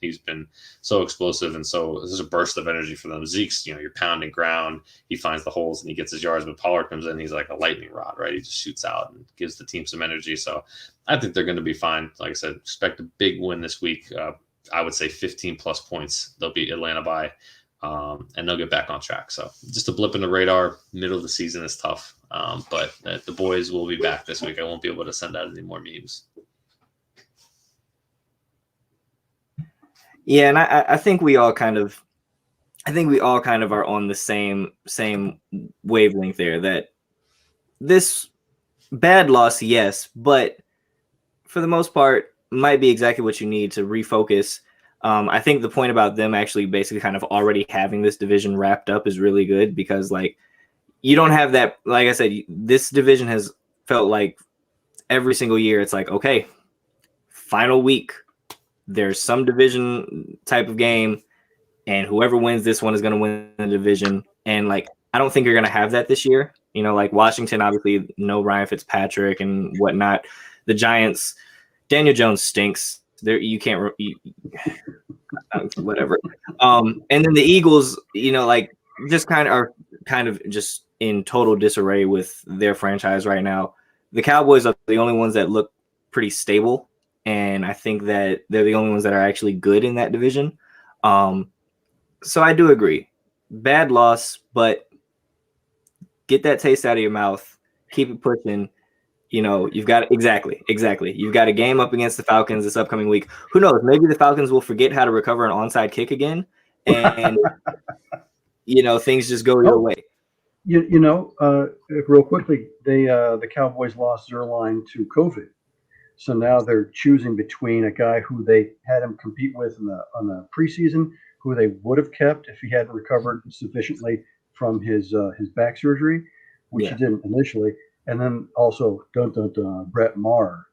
He's been so explosive and so this is a burst of energy for them. Zeke's, you're pounding ground, he finds the holes and he gets his yards, but Pollard comes in, he's like a lightning rod, right? He just shoots out and gives the team some energy. So I think they're going to be fine. Like I said, expect a big win this week. I would say 15 plus points. They'll beat Atlanta by, and they'll get back on track. So just a blip in the radar. Middle of the season is tough, but the boys will be back this week. I won't be able to send out any more memes. Yeah, and I think we all kind of are on the same wavelength there, that this bad loss, yes, but for the most part might be exactly what you need to refocus. I think the point about them actually basically kind of already having this division wrapped up is really good, because like you don't have that. Like I said, this division has felt like every single year it's like, okay, final week, there's some division type of game, and whoever wins this one is going to win the division. And like, I don't think you're going to have that this year. Like Washington, obviously, no Ryan Fitzpatrick and whatnot. The Giants, Daniel Jones stinks. There, you can't, whatever. And then the Eagles, like just kind of just in total disarray with their franchise right now. The Cowboys are the only ones that look pretty stable, and I think that they're the only ones that are actually good in that division. So I do agree. Bad loss, but get that taste out of your mouth. Keep it pushing. You've got exactly. You've got a game up against the Falcons this upcoming week. Who knows? Maybe the Falcons will forget how to recover an onside kick again, and things just go your way. Real quickly, the Cowboys lost Zerline to COVID, so now they're choosing between a guy who they had him compete with on the preseason, who they would have kept if he hadn't recovered sufficiently from his back surgery, which he didn't initially. And then also Brett Maher,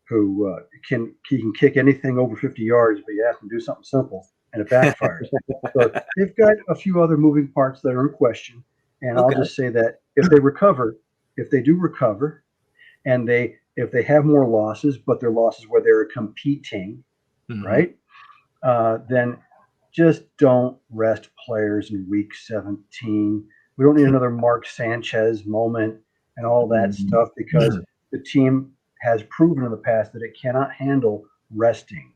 who can kick anything over 50 yards, but you have to do something simple, and it backfires. So they've got a few other moving parts that are in question. And I'll just say that if they do recover, and if they have more losses, but they're losses where they're competing, right? Then just don't rest players in week 17. We don't need another Mark Sanchez moment and all that stuff, because the team has proven in the past that it cannot handle resting.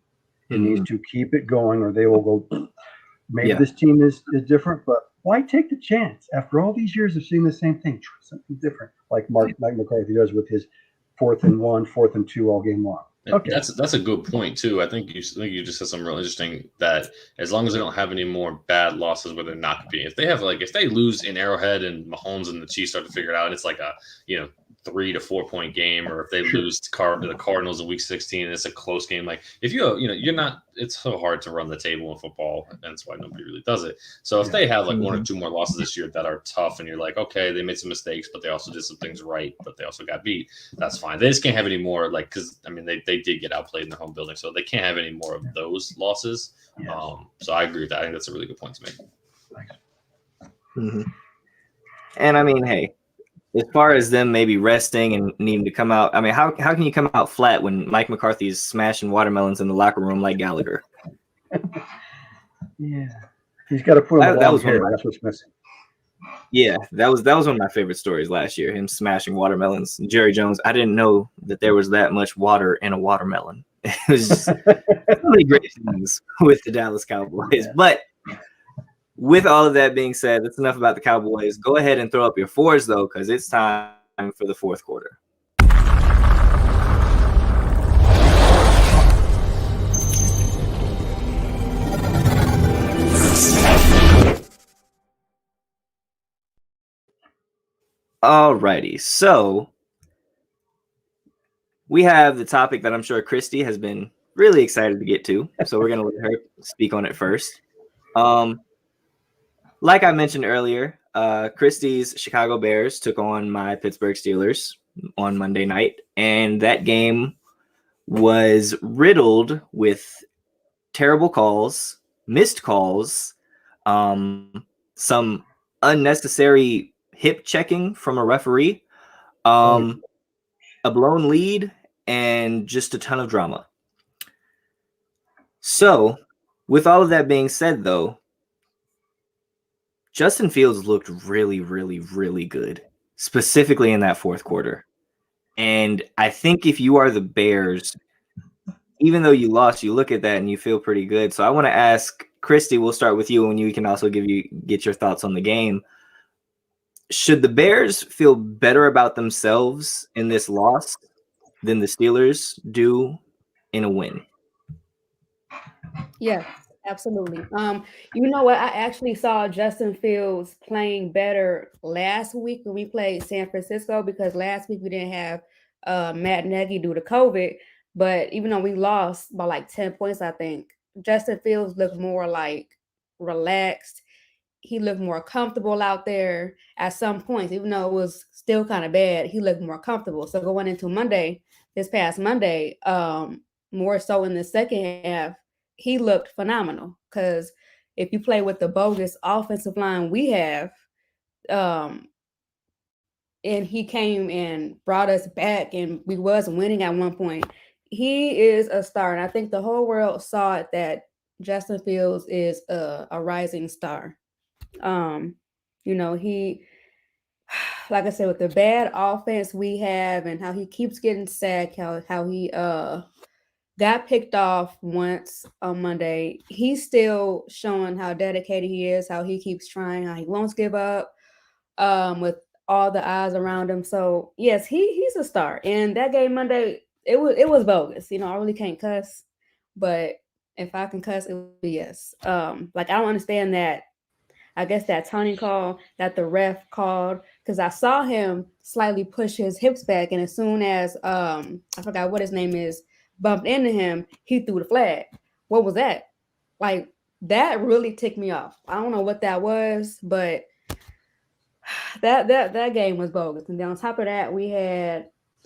It needs to keep it going, or they will go. Maybe this team is different, but Why take the chance after all these years of seeing the same thing? Try something different, like Mike McCarthy does with his 4th and 1, 4th and 2 all game long. Okay, that's a good point too. I think you just said something real interesting, that as long as they don't have any more bad losses where they're not competing, if they lose in Arrowhead and Mahomes and the Chiefs start to figure it out, and it's like a 3 to 4 point game, or if they lose to the Cardinals in week 16 and it's a close game, like if you're not, it's so hard to run the table in football, and that's why nobody really does it. So if they have like 1 or 2 more losses this year that are tough, and you're like, okay, they made some mistakes, but they also did some things right, but they also got beat, that's fine. They just can't have any more, like, because I mean they did get outplayed in their home building, so they can't have any more of those losses. Yes. So I agree with that. I think that's a really good point to make. Thanks. Mm-hmm. And I mean, hey, as far as them maybe resting and needing to come out, I mean, how can you come out flat when Mike McCarthy is smashing watermelons in the locker room like Gallagher? Yeah, he's got to put on that was hair. That's what's missing. Yeah, that was one of my favorite stories last year. Him smashing watermelons. Jerry Jones. I didn't know that there was that much water in a watermelon. It was just so many great things with the Dallas Cowboys. Yeah. But with all of that being said, that's enough about the Cowboys. Go ahead and throw up your 4s, though, because it's time for the 4th quarter. Alrighty, so we have the topic that I'm sure Kristy has been really excited to get to, so we're going to let her speak on it first. Like I mentioned earlier, Kristy's Chicago Bears took on my Pittsburgh Steelers on Monday night, and that game was riddled with terrible calls, missed calls, some unnecessary hip checking from a referee, a blown lead, and just a ton of drama. So, with all of that being said, though, Justin Fields looked really, really, really good, specifically in that 4th quarter. And I think if you are the Bears, even though you lost, you look at that and you feel pretty good. So I want to ask Kristy, we'll start with you, and you can also get your thoughts on the game. Should the Bears feel better about themselves in this loss than the Steelers do in a win? Yeah, absolutely. You know what? I actually saw Justin Fields playing better last week when we played San Francisco, because last week we didn't have Matt Nagy due to COVID. But even though we lost by like 10 points, I think Justin Fields looked more like relaxed. He looked more comfortable out there at some points, even though it was still kind of bad. He looked more comfortable. So going into this past Monday, more so in the second half, he looked phenomenal, because if you play with the bogus offensive line we have, and he came and brought us back, and we was winning at one point, he is a star. And I think the whole world saw it, that Justin Fields is a rising star. He, like I said, with the bad offense we have and how he keeps getting sacked, how he got picked off once on Monday, he's still showing how dedicated he is, how he keeps trying, how he won't give up, with all the eyes around him. So yes, he's a star. And that game Monday, it was bogus. I really can't cuss, but if I can cuss, it would be yes. I don't understand that. I guess that turning call that the ref called, because I saw him slightly push his hips back, and as soon as I forgot what his name is, bumped into him, he threw the flag. What was that? Like, that really ticked me off. I don't know what that was, but that game was bogus. And then on top of that,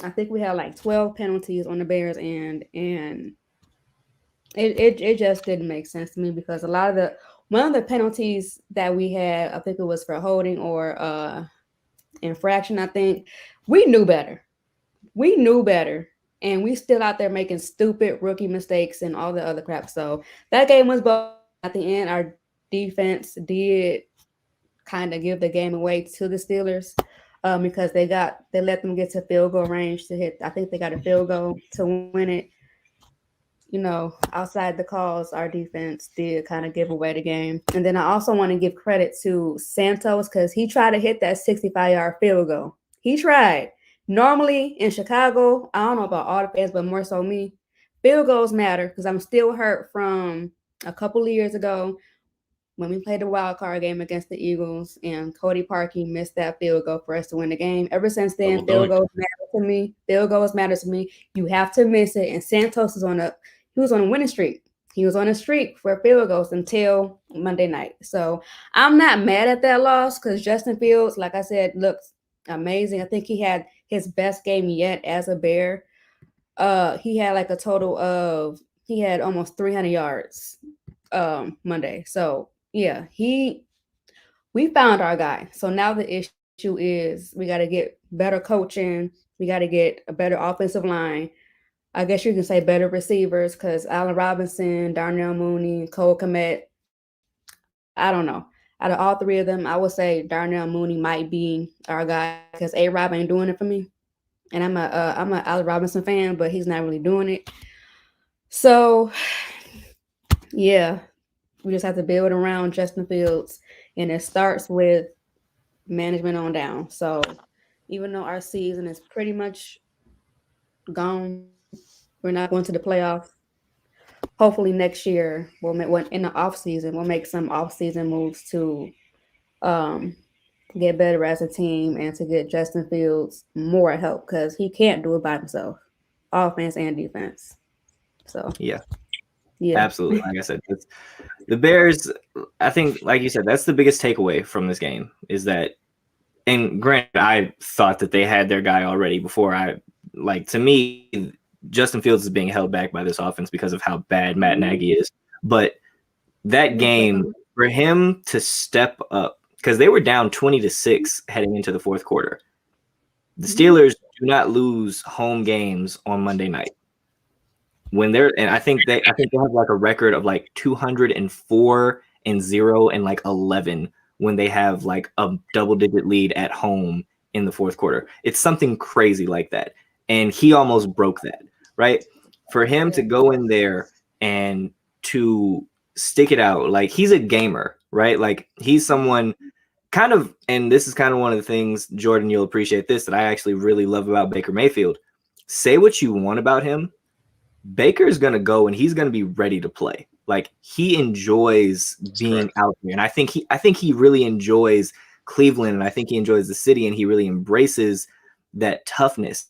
I think we had like 12 penalties on the Bears end, and it just didn't make sense to me, because one of the penalties that we had, I think it was for holding or infraction, I think, we knew better. And we still out there making stupid rookie mistakes and all the other crap. So that game was both. At the end, our defense did kind of give the game away to the Steelers, because they let them get to field goal range to hit. I think they got a field goal to win it. outside the calls, our defense did kind of give away the game. And then I also want to give credit to Santos because he tried to hit that 65-yard field goal. He tried. Normally in Chicago, I don't know about all the fans, but more so me, field goals matter because I'm still hurt from a couple of years ago when we played the wild card game against the Eagles and Cody Parkey missed that field goal for us to win the game. Ever since then, field goals matter to me. Field goals matter to me. You have to miss it. And Santos was on a winning streak. He was on a streak for field goals until Monday night. So I'm not mad at that loss because Justin Fields, like I said, looks amazing. I think he had his best game yet as a Bear. He had like a total of he had almost 300 yards Monday. So yeah, we found our guy. So now the issue is we got to get better coaching. We got to get a better offensive line. I guess you can say better receivers because Allen Robinson, Darnell Mooney, Cole Kmet, I don't know. Out of all three of them, I would say Darnell Mooney might be our guy because A-Rob ain't doing it for me. And I'm a Allen Robinson fan, but he's not really doing it. So, yeah, we just have to build around Justin Fields, and it starts with management on down. So, even though our season is pretty much gone, we're not going to the playoffs. Hopefully next year, in the off season, we'll make some off season moves to get better as a team and to get Justin Fields more help because he can't do it by himself, offense and defense. So yeah, absolutely. Like I said, the Bears. I think, like you said, that's the biggest takeaway from this game is that. And granted, I thought that they had their guy already before. To me, Justin Fields is being held back by this offense because of how bad Matt Nagy is. But that game, for him to step up, because they were down 20-6 heading into the fourth quarter. The Steelers do not lose home games on Monday night. I think they have like a record of like 204-0 and like 11 when they have like a double-digit lead at home in the fourth quarter. It's something crazy like that. And he almost broke that, right? For him to go in there and to stick it out, like he's a gamer, right? Like he's someone kind of, and this is kind of one of the things, Jordan, you'll appreciate this, that I actually really love about Baker Mayfield. Say what you want about him. Baker's going to go and he's going to be ready to play. Like he enjoys being out there. And I think he really enjoys Cleveland and I think he enjoys the city and he really embraces that toughness.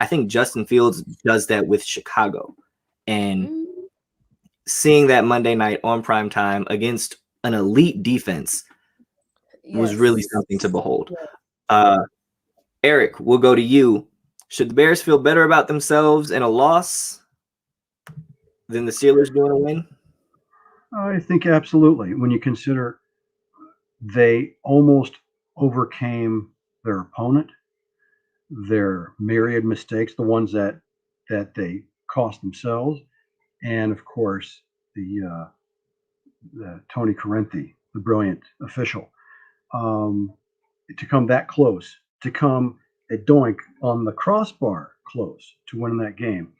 I think Justin Fields does that with Chicago. And seeing that Monday night on prime time against an elite defense was really something to behold. Eric, we'll go to you. Should the Bears feel better about themselves in a loss than the Steelers doing a win? I think absolutely. When you consider they almost overcame their opponent, their myriad mistakes, the ones that they cost themselves, and of course the Tony Correnti, the brilliant official, to come that close, to come a doink on the crossbar close to winning that game.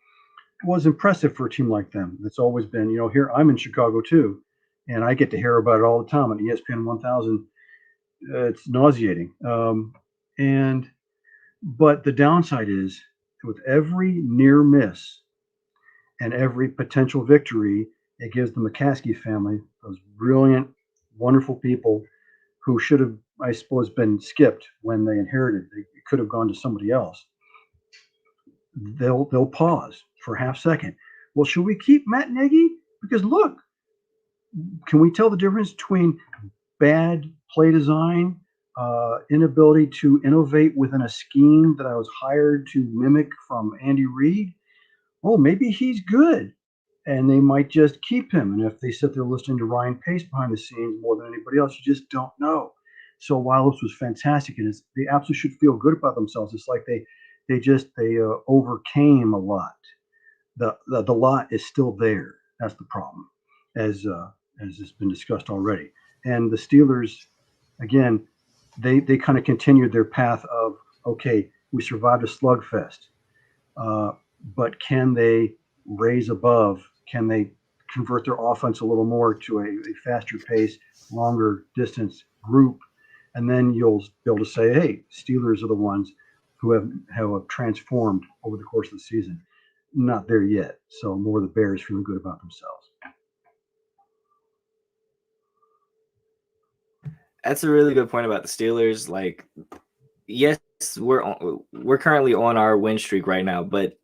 Was impressive for a team like them. That's always been, here I'm in Chicago too, and I get to hear about it all the time on ESPN 1000. It's nauseating. But the downside is with every near miss and every potential victory, it gives the McCaskey family, those brilliant, wonderful people who should have, I suppose, been skipped when they inherited. They could have gone to somebody else. They'll pause for a half second. Well, should we keep Matt Nagy? Because look, can we tell the difference between bad play design, inability to innovate within a scheme that I was hired to mimic from Andy Reid? Oh, maybe he's good. And they might just keep him. And if they sit there listening to Ryan Pace behind the scenes more than anybody else, you just don't know. So while this was fantastic, and they absolutely should feel good about themselves. It's like they overcame a lot. The lot is still there. That's the problem, as has been discussed already. And the Steelers, again, they kind of continued their path of, okay, we survived a slugfest, but can they raise above? can they convert their offense a little more to a faster pace, longer distance group? And then you'll be able to say, hey, Steelers are the ones who have transformed over the course of the season. Not there yet. So more the Bears feeling good about themselves. That's a really good point about the Steelers. Like, yes, we're currently on our win streak right now, but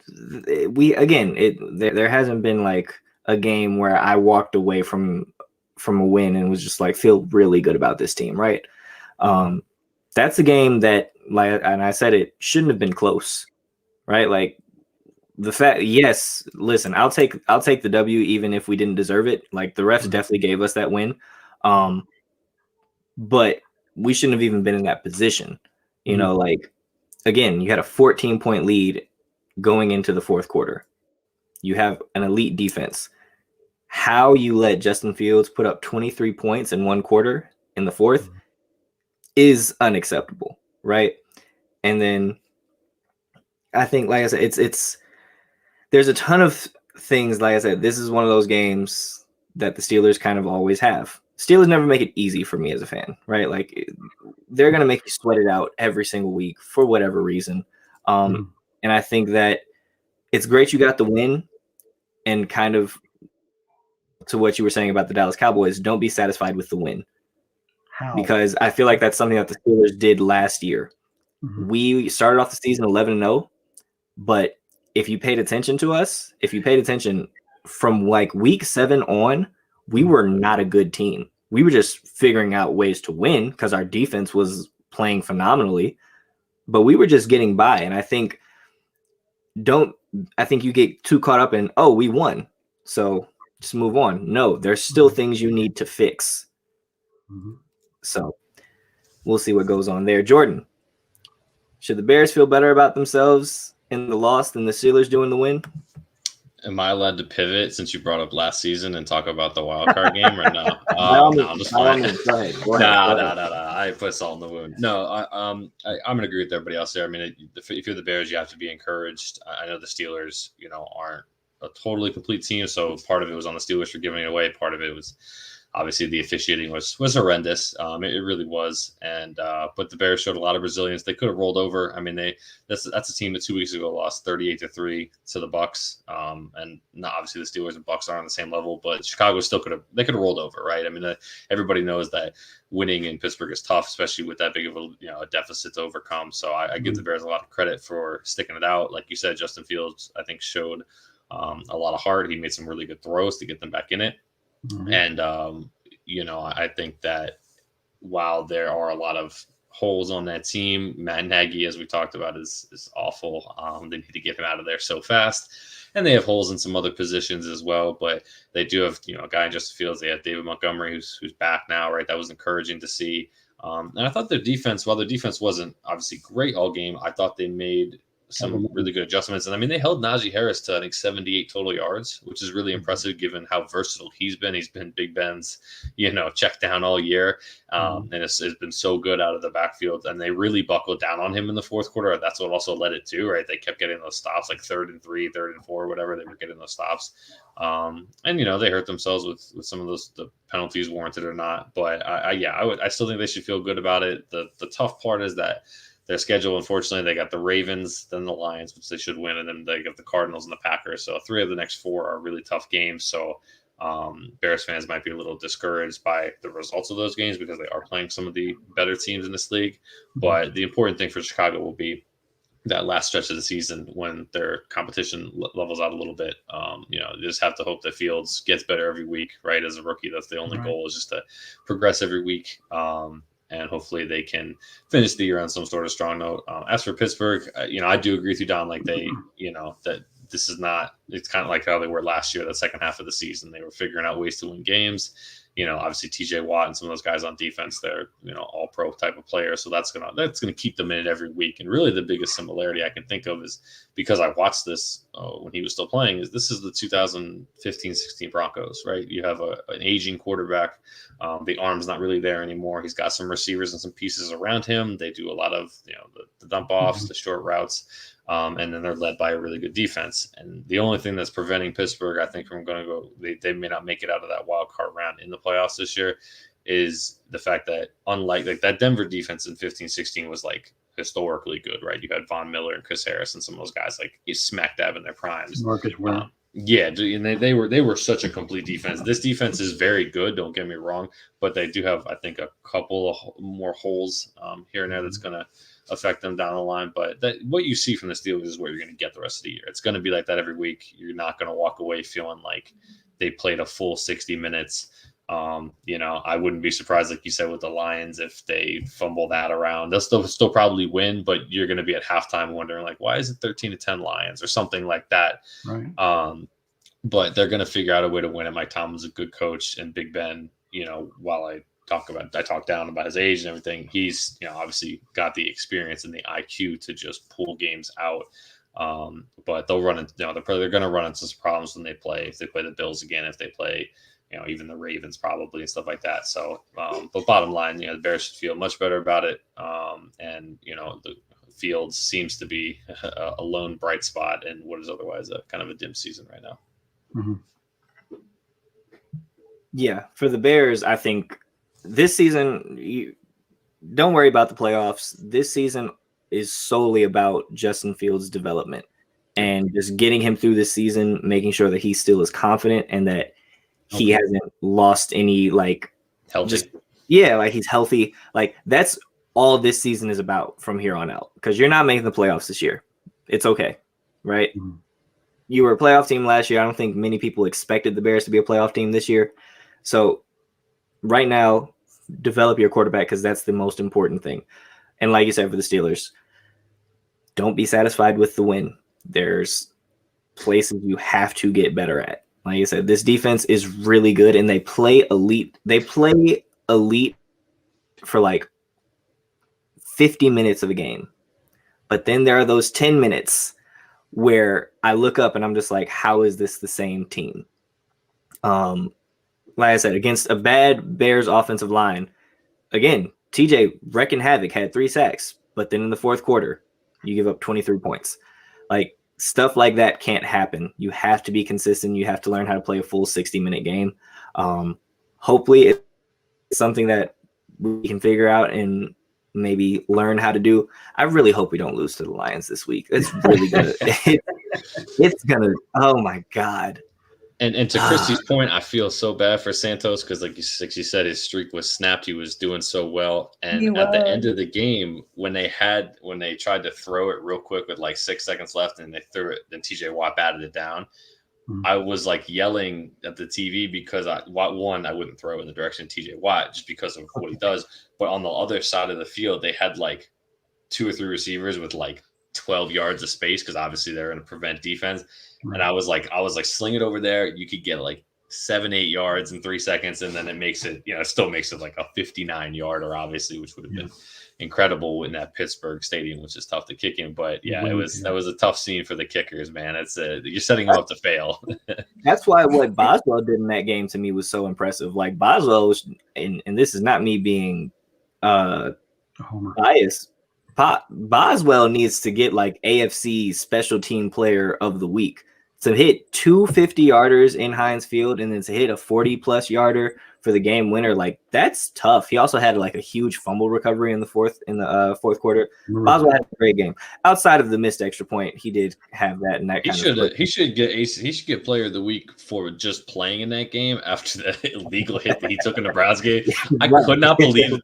there hasn't been like a game where I walked away from a win and was just like feel really good about this team, right? That's a game that, like, and I said it shouldn't have been close, right? Like the fact, yes, listen, I'll take the W even if we didn't deserve it. Like the refs definitely gave us that win, but we shouldn't have even been in that position. You know, like again, you had a 14-point lead going into the fourth quarter. You have an elite defense. How you let Justin Fields put up 23 points in one quarter in the fourth is unacceptable, right? And then I think, like I said, it's there's a ton of things. Like I said, this is one of those games that the Steelers kind of always have. Steelers never make it easy for me as a fan, right? Like they're going to make you sweat it out every single week for whatever reason. And I think that it's great you got the win, and kind of to what you were saying about the Dallas Cowboys, don't be satisfied with the win. How? Because I feel like that's something that the Steelers did last year. We started off the season 11-0, but if you paid attention to us, from like week 7 on, we were not a good team. We were just figuring out ways to win because our defense was playing phenomenally, but we were just getting by. And I think you get too caught up in, oh, we won, so just move on. No, there's still things you need to fix. So we'll see what goes on there. Jordan, should the Bears feel better about themselves in the loss than the Steelers do in the win? Am I allowed to pivot since you brought up last season and talk about the wild card game or no? No, I'm just fine. Go ahead. No. I put salt in the wound. No, I'm going to agree with everybody else there. I mean, if you're the Bears, you have to be encouraged. I know the Steelers, aren't a totally complete team, so part of it was on the Steelers for giving it away. Part of it was obviously the officiating was horrendous. It really was. And but the Bears showed a lot of resilience. They could have rolled over. I mean, that's a team that 2 weeks ago lost 38-3 to the Bucks. And not obviously the Steelers and Bucks aren't on the same level, but Chicago still could have rolled over, right? I mean, everybody knows that winning in Pittsburgh is tough, especially with that big of a deficit to overcome. So I give the Bears a lot of credit for sticking it out. Like you said, Justin Fields, I think, showed a lot of heart. He made some really good throws to get them back in it. And, I think that while there are a lot of holes on that team, Matt Nagy, as we talked about, is awful. They need to get him out of there so fast. And they have holes in some other positions as well. But they do have, a guy in Justin Fields. They have David Montgomery, who's back now, right? That was encouraging to see. And I thought their defense, while their defense wasn't obviously great all game, I thought they made some really good adjustments. And I mean, they held Najee Harris to, I think, 78 total yards, which is really impressive given how versatile he's been. He's been Big Ben's, check down all year. And it's been so good out of the backfield. And they really buckled down on him in the fourth quarter. That's what also led it to, right? They kept getting those stops, like 3rd and 3, 3rd and 4, whatever. They were getting those stops. And, they hurt themselves with some of those, the penalties warranted or not. But I still think they should feel good about it. The tough part is that their schedule, unfortunately, they got the Ravens, then the Lions, which they should win, and then they got the Cardinals and the Packers. So 3 of the next 4 are really tough games. So Bears fans might be a little discouraged by the results of those games because they are playing some of the better teams in this league. But the important thing for Chicago will be that last stretch of the season when their competition levels out a little bit. You just have to hope that Fields gets better every week, right? As a rookie, that's the only goal, is just to progress every week. And hopefully they can finish the year on some sort of strong note. As for Pittsburgh, I do agree with you, Don, like they, that this is not, it's kind of like how they were last year, the second half of the season. They were figuring out ways to win games. Obviously TJ Watt and some of those guys on defense, they're, all pro type of players. So that's going to keep them in it every week. And really the biggest similarity I can think of is, because I watched this when he was still playing, is this is the 2015-16 Broncos, right? You have an aging quarterback. The arm's not really there anymore. He's got some receivers and some pieces around him. They do a lot of, the dump offs, the short routes. And then they're led by a really good defense. And the only thing that's preventing Pittsburgh, I think, from going to go. They may not make it out of that wild card round in the playoffs this year. Is the fact that unlike like that Denver defense in 15-16 was like historically good, right? You had Von Miller and Chris Harris and some of those guys like smack dab in their primes. Marcus Ware. Yeah, and they were such a complete defense. This defense is very good. Don't get me wrong, but they do have, I think, a couple of more holes here and there that's going to affect them down the line. But what you see from the Steelers is what you're going to get the rest of the year. It's going to be like that every week. You're not going to walk away feeling like they played a full 60 minutes. I wouldn't be surprised, like you said, with the Lions if they fumble that around. They'll still probably win, but you're going to be at halftime wondering like, why is it 13-10 Lions or something like that? Right. But they're going to figure out a way to win it. Mike Tomlin's a good coach, and Big Ben, while I talk down about his age and everything, he's obviously got the experience and the IQ to just pull games out. But they'll run into they're going to run into some problems when they play. If they play the Bills again, if they play even the Ravens probably and stuff like that. So, but bottom line, the Bears should feel much better about it. And the Fields seems to be a lone bright spot in what is otherwise a kind of a dim season right now. Mm-hmm. Yeah, for the Bears, I think this season, don't worry about the playoffs. This season is solely about Justin Fields' development and just getting him through this season, making sure that he still is confident and that he hasn't lost any healthy. He's healthy. Like that's all this season is about from here on out. Because you're not making the playoffs this year. It's okay, right? Mm-hmm. You were a playoff team last year. I don't think many people expected the Bears to be a playoff team this year. So right now, develop your quarterback because that's the most important thing. And like you said, for the Steelers, don't be satisfied with the win. There's places you have to get better at. Like I said, this defense is really good, and they play elite. They play elite for like 50 minutes of a game. But then there are those 10 minutes where I look up and I'm just like, how is this the same team? Like I said, against a bad Bears offensive line, again, TJ wrecking havoc, had 3 sacks, but then in the fourth quarter, you give up 23 points. Like, stuff like that can't happen. You have to be consistent. You have to learn how to play a full 60-minute game. Hopefully it's something that we can figure out and maybe learn how to do. I really hope we don't lose to the Lions this week. It's really good. It's going to – oh, my God. And to Kristy's point, I feel so bad for Santos because, like you said, his streak was snapped. He was doing so well, and at the end of the game, when they tried to throw it real quick with like 6 seconds left, and they threw it, then TJ Watt batted it down. Mm-hmm. I was like yelling at the TV because I wouldn't throw in the direction of TJ Watt just because of what he does. But on the other side of the field, they had like 2 or 3 receivers with like 12 yards of space because obviously they're going to prevent defense. And I was like, sling it over there. You could get like 7-8 yards in 3 seconds. And then it still makes it like a 59 yarder, obviously, which would have been incredible in that Pittsburgh stadium, which is tough to kick in. But that was a tough scene for the kickers, man. It's you're setting them up to fail. That's why what Boswell did in that game to me was so impressive. Like Boswell was, and this is not me being biased. Boswell needs to get like AFC special team player of the week to hit 2 50-yarders in Heinz Field and then to hit a 40+ yarder for the game winner. Like that's tough. He also had like a huge fumble recovery in the fourth quarter. Boswell had a great game. Outside of the missed extra point, he did have that. And that he should get player of the week for just playing in that game after the illegal hit that he took in the Browns game. I could not believe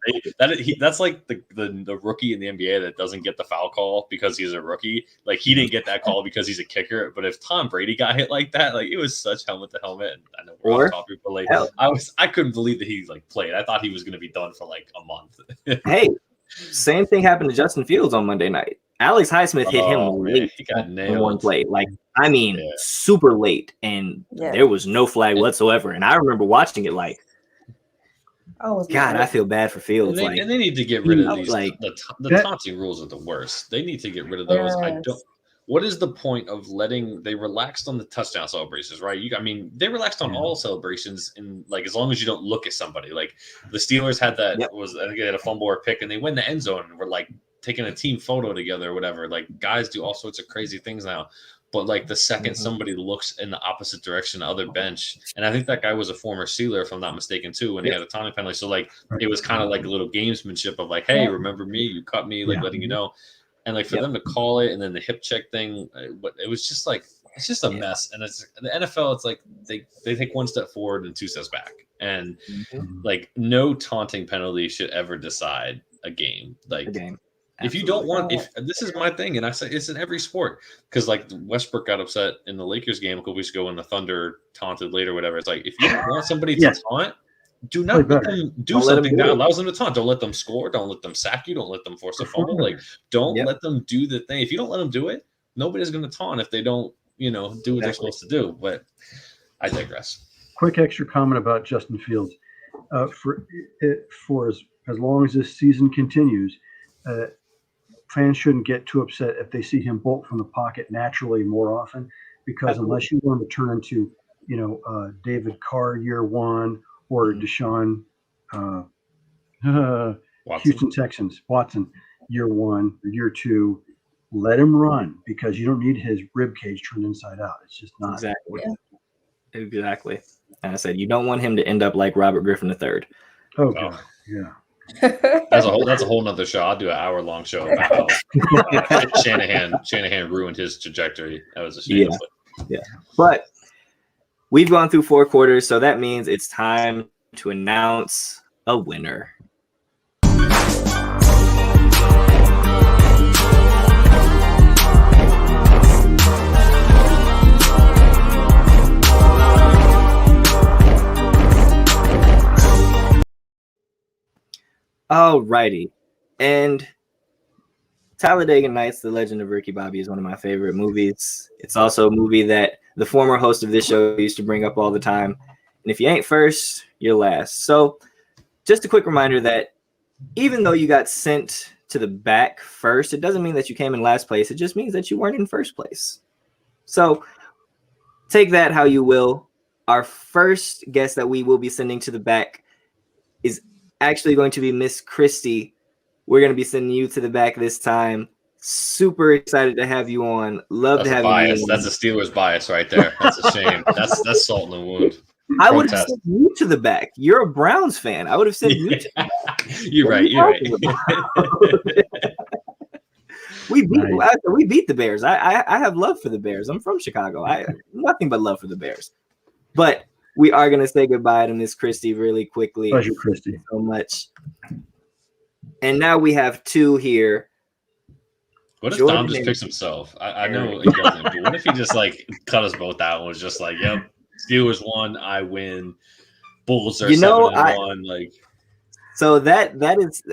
that's like the rookie in the NBA that doesn't get the foul call because he's a rookie. Like he didn't get that call because he's a kicker. But if Tom Brady got hit like that, like it was such helmet to helmet. And I know we're off topic, but like I couldn't believe that he like played. I thought he was going to be done for like a month. Hey, same thing happened to Justin Fields on Monday night. Alex Highsmith hit him late in one play. Like, I mean, super late, and there was no flag whatsoever. And I remember watching it like, God, I feel bad for Fields. And they need to get rid of these. Like the taunting rules are the worst. They need to get rid of those. Yes. What is the point of they relaxed on the touchdown celebrations, right? They relaxed on all celebrations, and like as long as you don't look at somebody. Like the Steelers had that I think they had a fumble or pick, and they went in the end zone and were like taking a team photo together or whatever. Like guys do all sorts of crazy things now, But like the second somebody looks in the opposite direction, the other bench, and I think that guy was a former Sealer, if I'm not mistaken, too, when he had a taunting penalty. So like it was kind of like a little gamesmanship of like, hey, remember me? You cut me, like letting you know. And like for them to call it, and then the hip check thing, but it was just like it's just a mess. And it's the NFL. It's like they take one step forward and two steps back, and like no taunting penalty should ever decide a game. Like if you don't want, if this is my thing, and I say it's in every sport, because like Westbrook got upset in the Lakers game a couple weeks ago when the Thunder taunted late or whatever. It's like if you want somebody to taunt, do not let them do something that allows them to taunt. Don't let them score. Don't let them sack you. Don't let them force a fumble. Like don't let them do the thing. If you don't let them do it, nobody's going to taunt if they don't, do what they're supposed to do. But I digress. Quick extra comment about Justin Fields. For as long as this season continues, fans shouldn't get too upset if they see him bolt from the pocket naturally more often, because unless you want to turn into, David Carr year one or Deshaun, Houston Texans, Watson year one or year two, let him run, because you don't need his rib cage turned inside out. It's just not exactly. And I said you don't want him to end up like Robert Griffin III. Oh God, yeah. That's a whole nother show. I'll do an hour-long show about how Shanahan ruined his trajectory. That was a shame. But we've gone through 4 quarters, so that means it's time to announce a winner. Alrighty, and Talladega Nights: The Legend of Ricky Bobby is one of my favorite movies. It's also a movie that the former host of this show used to bring up all the time. And if you ain't first, you're last. So just a quick reminder that even though you got sent to the back first, it doesn't mean that you came in last place. It just means that you weren't in first place. So take that how you will. Our first guest that we will be sending to the back is actually going to be Miss Kristy. We're going to be sending you to the back this time. Super excited to have you on. Love to have you on. That's a Steelers bias right there. That's a shame. That's salt in the wound. I would have sent you to the back. You're a Browns fan. I would have sent you to the back. You're right. We beat the Bears. I have love for the Bears. I'm from Chicago. I have nothing but love for the Bears. But we are going to say goodbye to Miss Kristy really quickly. Pleasure, Kristy. So much. And now we have 2 here. What if Dom just picks himself? I know he doesn't. But what if he just cut us both out and was just like, "Yep, Steelers won, I win. Bulls are 7-1." So that is.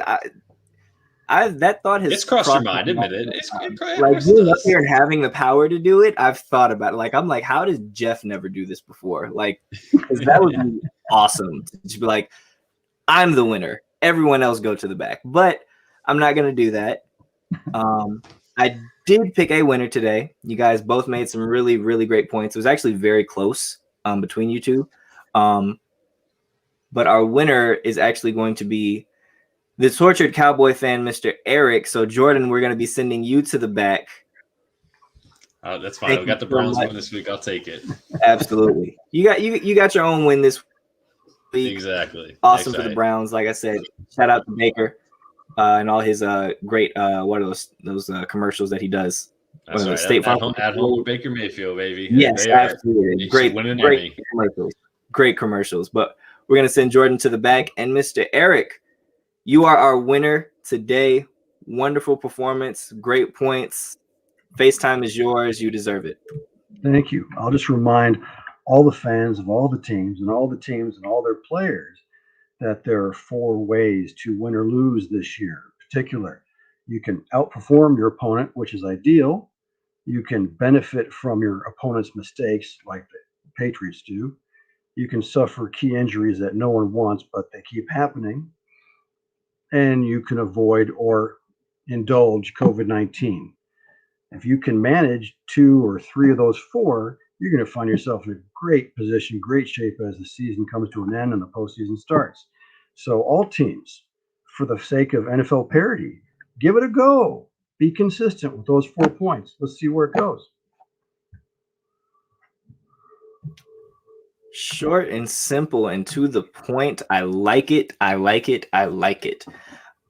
That thought has crossed your mind. Admit it. Being up here and having the power to do it, I've thought about it. I'm like, how does Jeff never do this before? Because that would be awesome to be like, I'm the winner. Everyone else go to the back. But I'm not gonna do that. I did pick a winner today. You guys both made some really, really great points. It was actually very close between you two. But our winner is actually going to be the tortured Cowboy fan, Mr. Eric. So, Jordan, we're going to be sending you to the back. That's fine. We got the Browns win this week. I'll take it. Absolutely. You got your own win this week. Exactly. Awesome for the Browns. Like I said, shout out to Baker and all his great what are those commercials that he does. That's right. State Farm at home with Baker Mayfield, baby. Yes, absolutely. Great commercials. Great commercials. But we're going to send Jordan to the back. And Mr. Eric, you are our winner today. Wonderful performance. Great points. FaceTime is yours. You deserve it. Thank you. I'll just remind all the fans of all the teams and all their players that there are 4 ways to win or lose this year. In particular, you can outperform your opponent, which is ideal. You can benefit from your opponent's mistakes like the Patriots do. You can suffer key injuries that no one wants, but they keep happening. And you can avoid or indulge COVID-19. If you can manage 2 or 3 of those 4, you're going to find yourself in a great position, great shape as the season comes to an end and the postseason starts. So all teams, for the sake of NFL parity, give it a go. Be consistent with those 4 points. Let's see where it goes. Short and simple and to the point. I like it. I like it. I like it.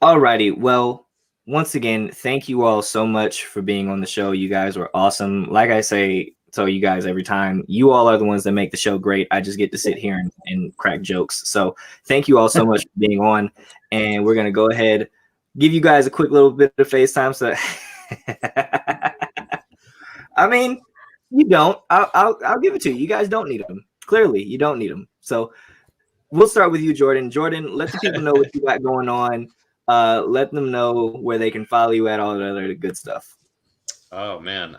Alrighty. Well, once again, thank you all so much for being on the show. You guys were awesome. Like I say, tell you guys every time, you all are the ones that make the show great. I just get to sit here and crack jokes. So thank you all so much for being on. And we're going to go ahead, give you guys a quick little bit of FaceTime. So, I mean, you don't. I'll give it to you. You guys don't need them. Clearly, you don't need them. So we'll start with you, Jordan. Jordan, let the people know what you got going on. Let them know where they can follow you at, all the other good stuff. Oh man,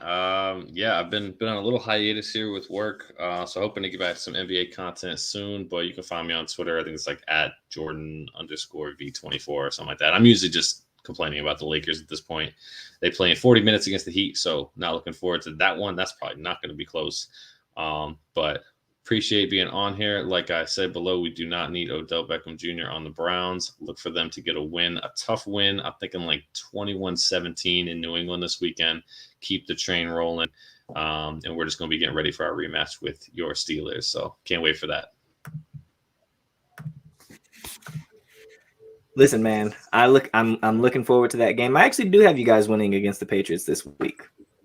yeah, I've been on a little hiatus here with work, so hoping to get back to some NBA content soon. But you can find me on Twitter. I think it's like @Jordan_V24 or something like that. I'm usually just complaining about the Lakers at this point. They play in 40 minutes against the Heat, so not looking forward to that one. That's probably not going to be close. But appreciate being on here. Like I said below, we do not need Odell Beckham Jr. on the Browns. Look for them to get a win, a tough win. I'm thinking like 21-17 in New England this weekend. Keep the train rolling. And we're just going to be getting ready for our rematch with your Steelers. So can't wait for that. Listen, man, I'm looking forward to that game. I actually do have you guys winning against the Patriots this week.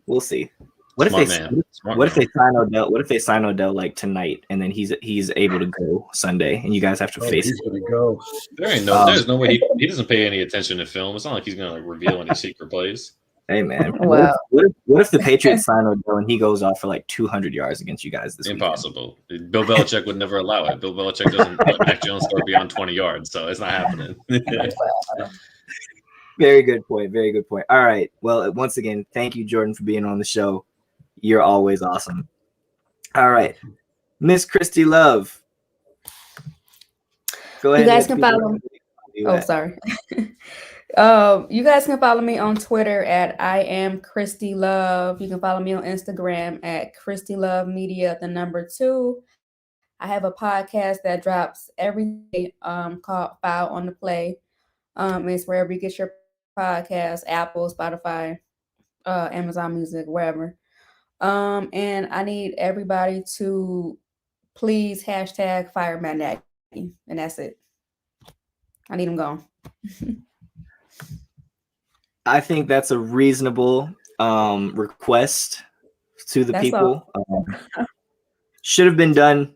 We'll see. What if they sign Odell? What if they sign Odell like tonight, and then he's able to go Sunday, and you guys have to face He's him? going to go. There's no way he doesn't pay any attention to film. It's not like he's going to like reveal any secret plays. Hey man, Wow. what if the Patriots sign Odell and he goes off for like 200 yards against you guys this Impossible. Weekend? Bill Belichick would never allow it. Bill Belichick doesn't let Mac Jones score beyond 20 yards, so it's not happening. Very good point. Very good point. All right. Well, once again, thank you, Jordan, for being on the show. You're always awesome. All right, Miss Kristy Love. Go ahead. You guys can follow me. Oh, sorry. You guys can follow me on Twitter at I am Kristy Love. You can follow me on Instagram at Kristy Love Media, the number 2. I have a podcast that drops every day called File on the Play. It's wherever you get your podcast, Apple, Spotify, Amazon Music, wherever. And I need everybody to please #fire Matt Nagy, and that's it. I need him gone. I think that's a reasonable request to the people. Should have been done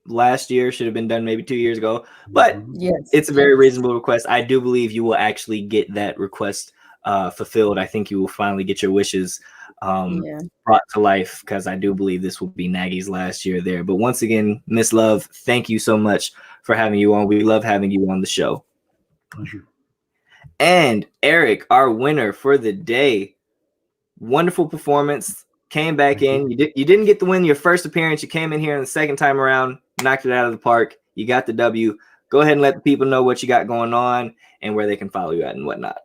last year, should have been done maybe 2 years ago, but yes, it's a very reasonable request. I do believe you will actually get that request fulfilled. I think you will finally get your wishes brought to life, because I do believe this will be Nagy's last year there. But once again, Miss Love, thank you so much for having you on. We love having you on the show. Pleasure. And Eric, our winner for the day, wonderful performance. Came back in. You didn't get the win your first appearance. You came in here in the second time around, knocked it out of the park. You got the W. Go ahead and let the people know what you got going on and where they can follow you at and whatnot.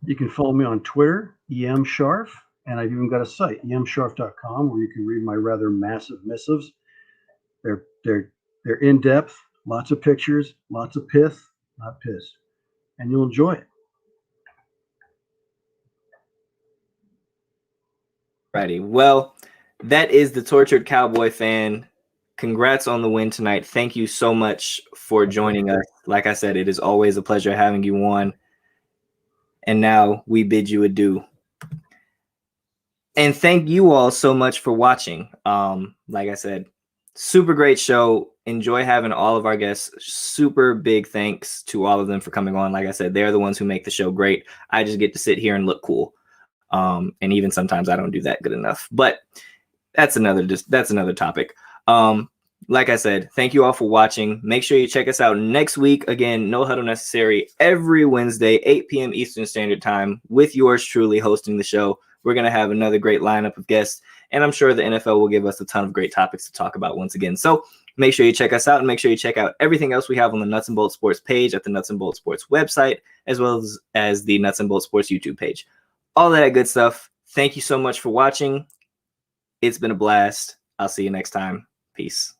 You can follow me on Twitter, Scharf, and I've even got a site, emsharf.com, where you can read my rather massive missives. They're in depth, lots of pictures, lots of pith, not piss, and you'll enjoy it. Righty. Well, that is the Tortured Cowboy Fan. Congrats on the win tonight. Thank you so much for joining us. Like I said, it is always a pleasure having you on. And now we bid you adieu. And thank you all so much for watching. Like I said, super great show. Enjoy having all of our guests. Super big thanks to all of them for coming on. Like I said, they're the ones who make the show great. I just get to sit here and look cool. And even sometimes I don't do that good enough, but that's another topic. Like I said, thank you all for watching. Make sure you check us out next week. Again, No Huddle Necessary every Wednesday, 8 p.m. Eastern Standard Time, with yours truly hosting the show. We're going to have another great lineup of guests, and I'm sure the NFL will give us a ton of great topics to talk about once again. So make sure you check us out, and make sure you check out everything else we have on the Nuts and Bolts Sports page at the Nuts and Bolts Sports website, as well as the Nuts and Bolts Sports YouTube page. All that good stuff. Thank you so much for watching. It's been a blast. I'll see you next time. Peace.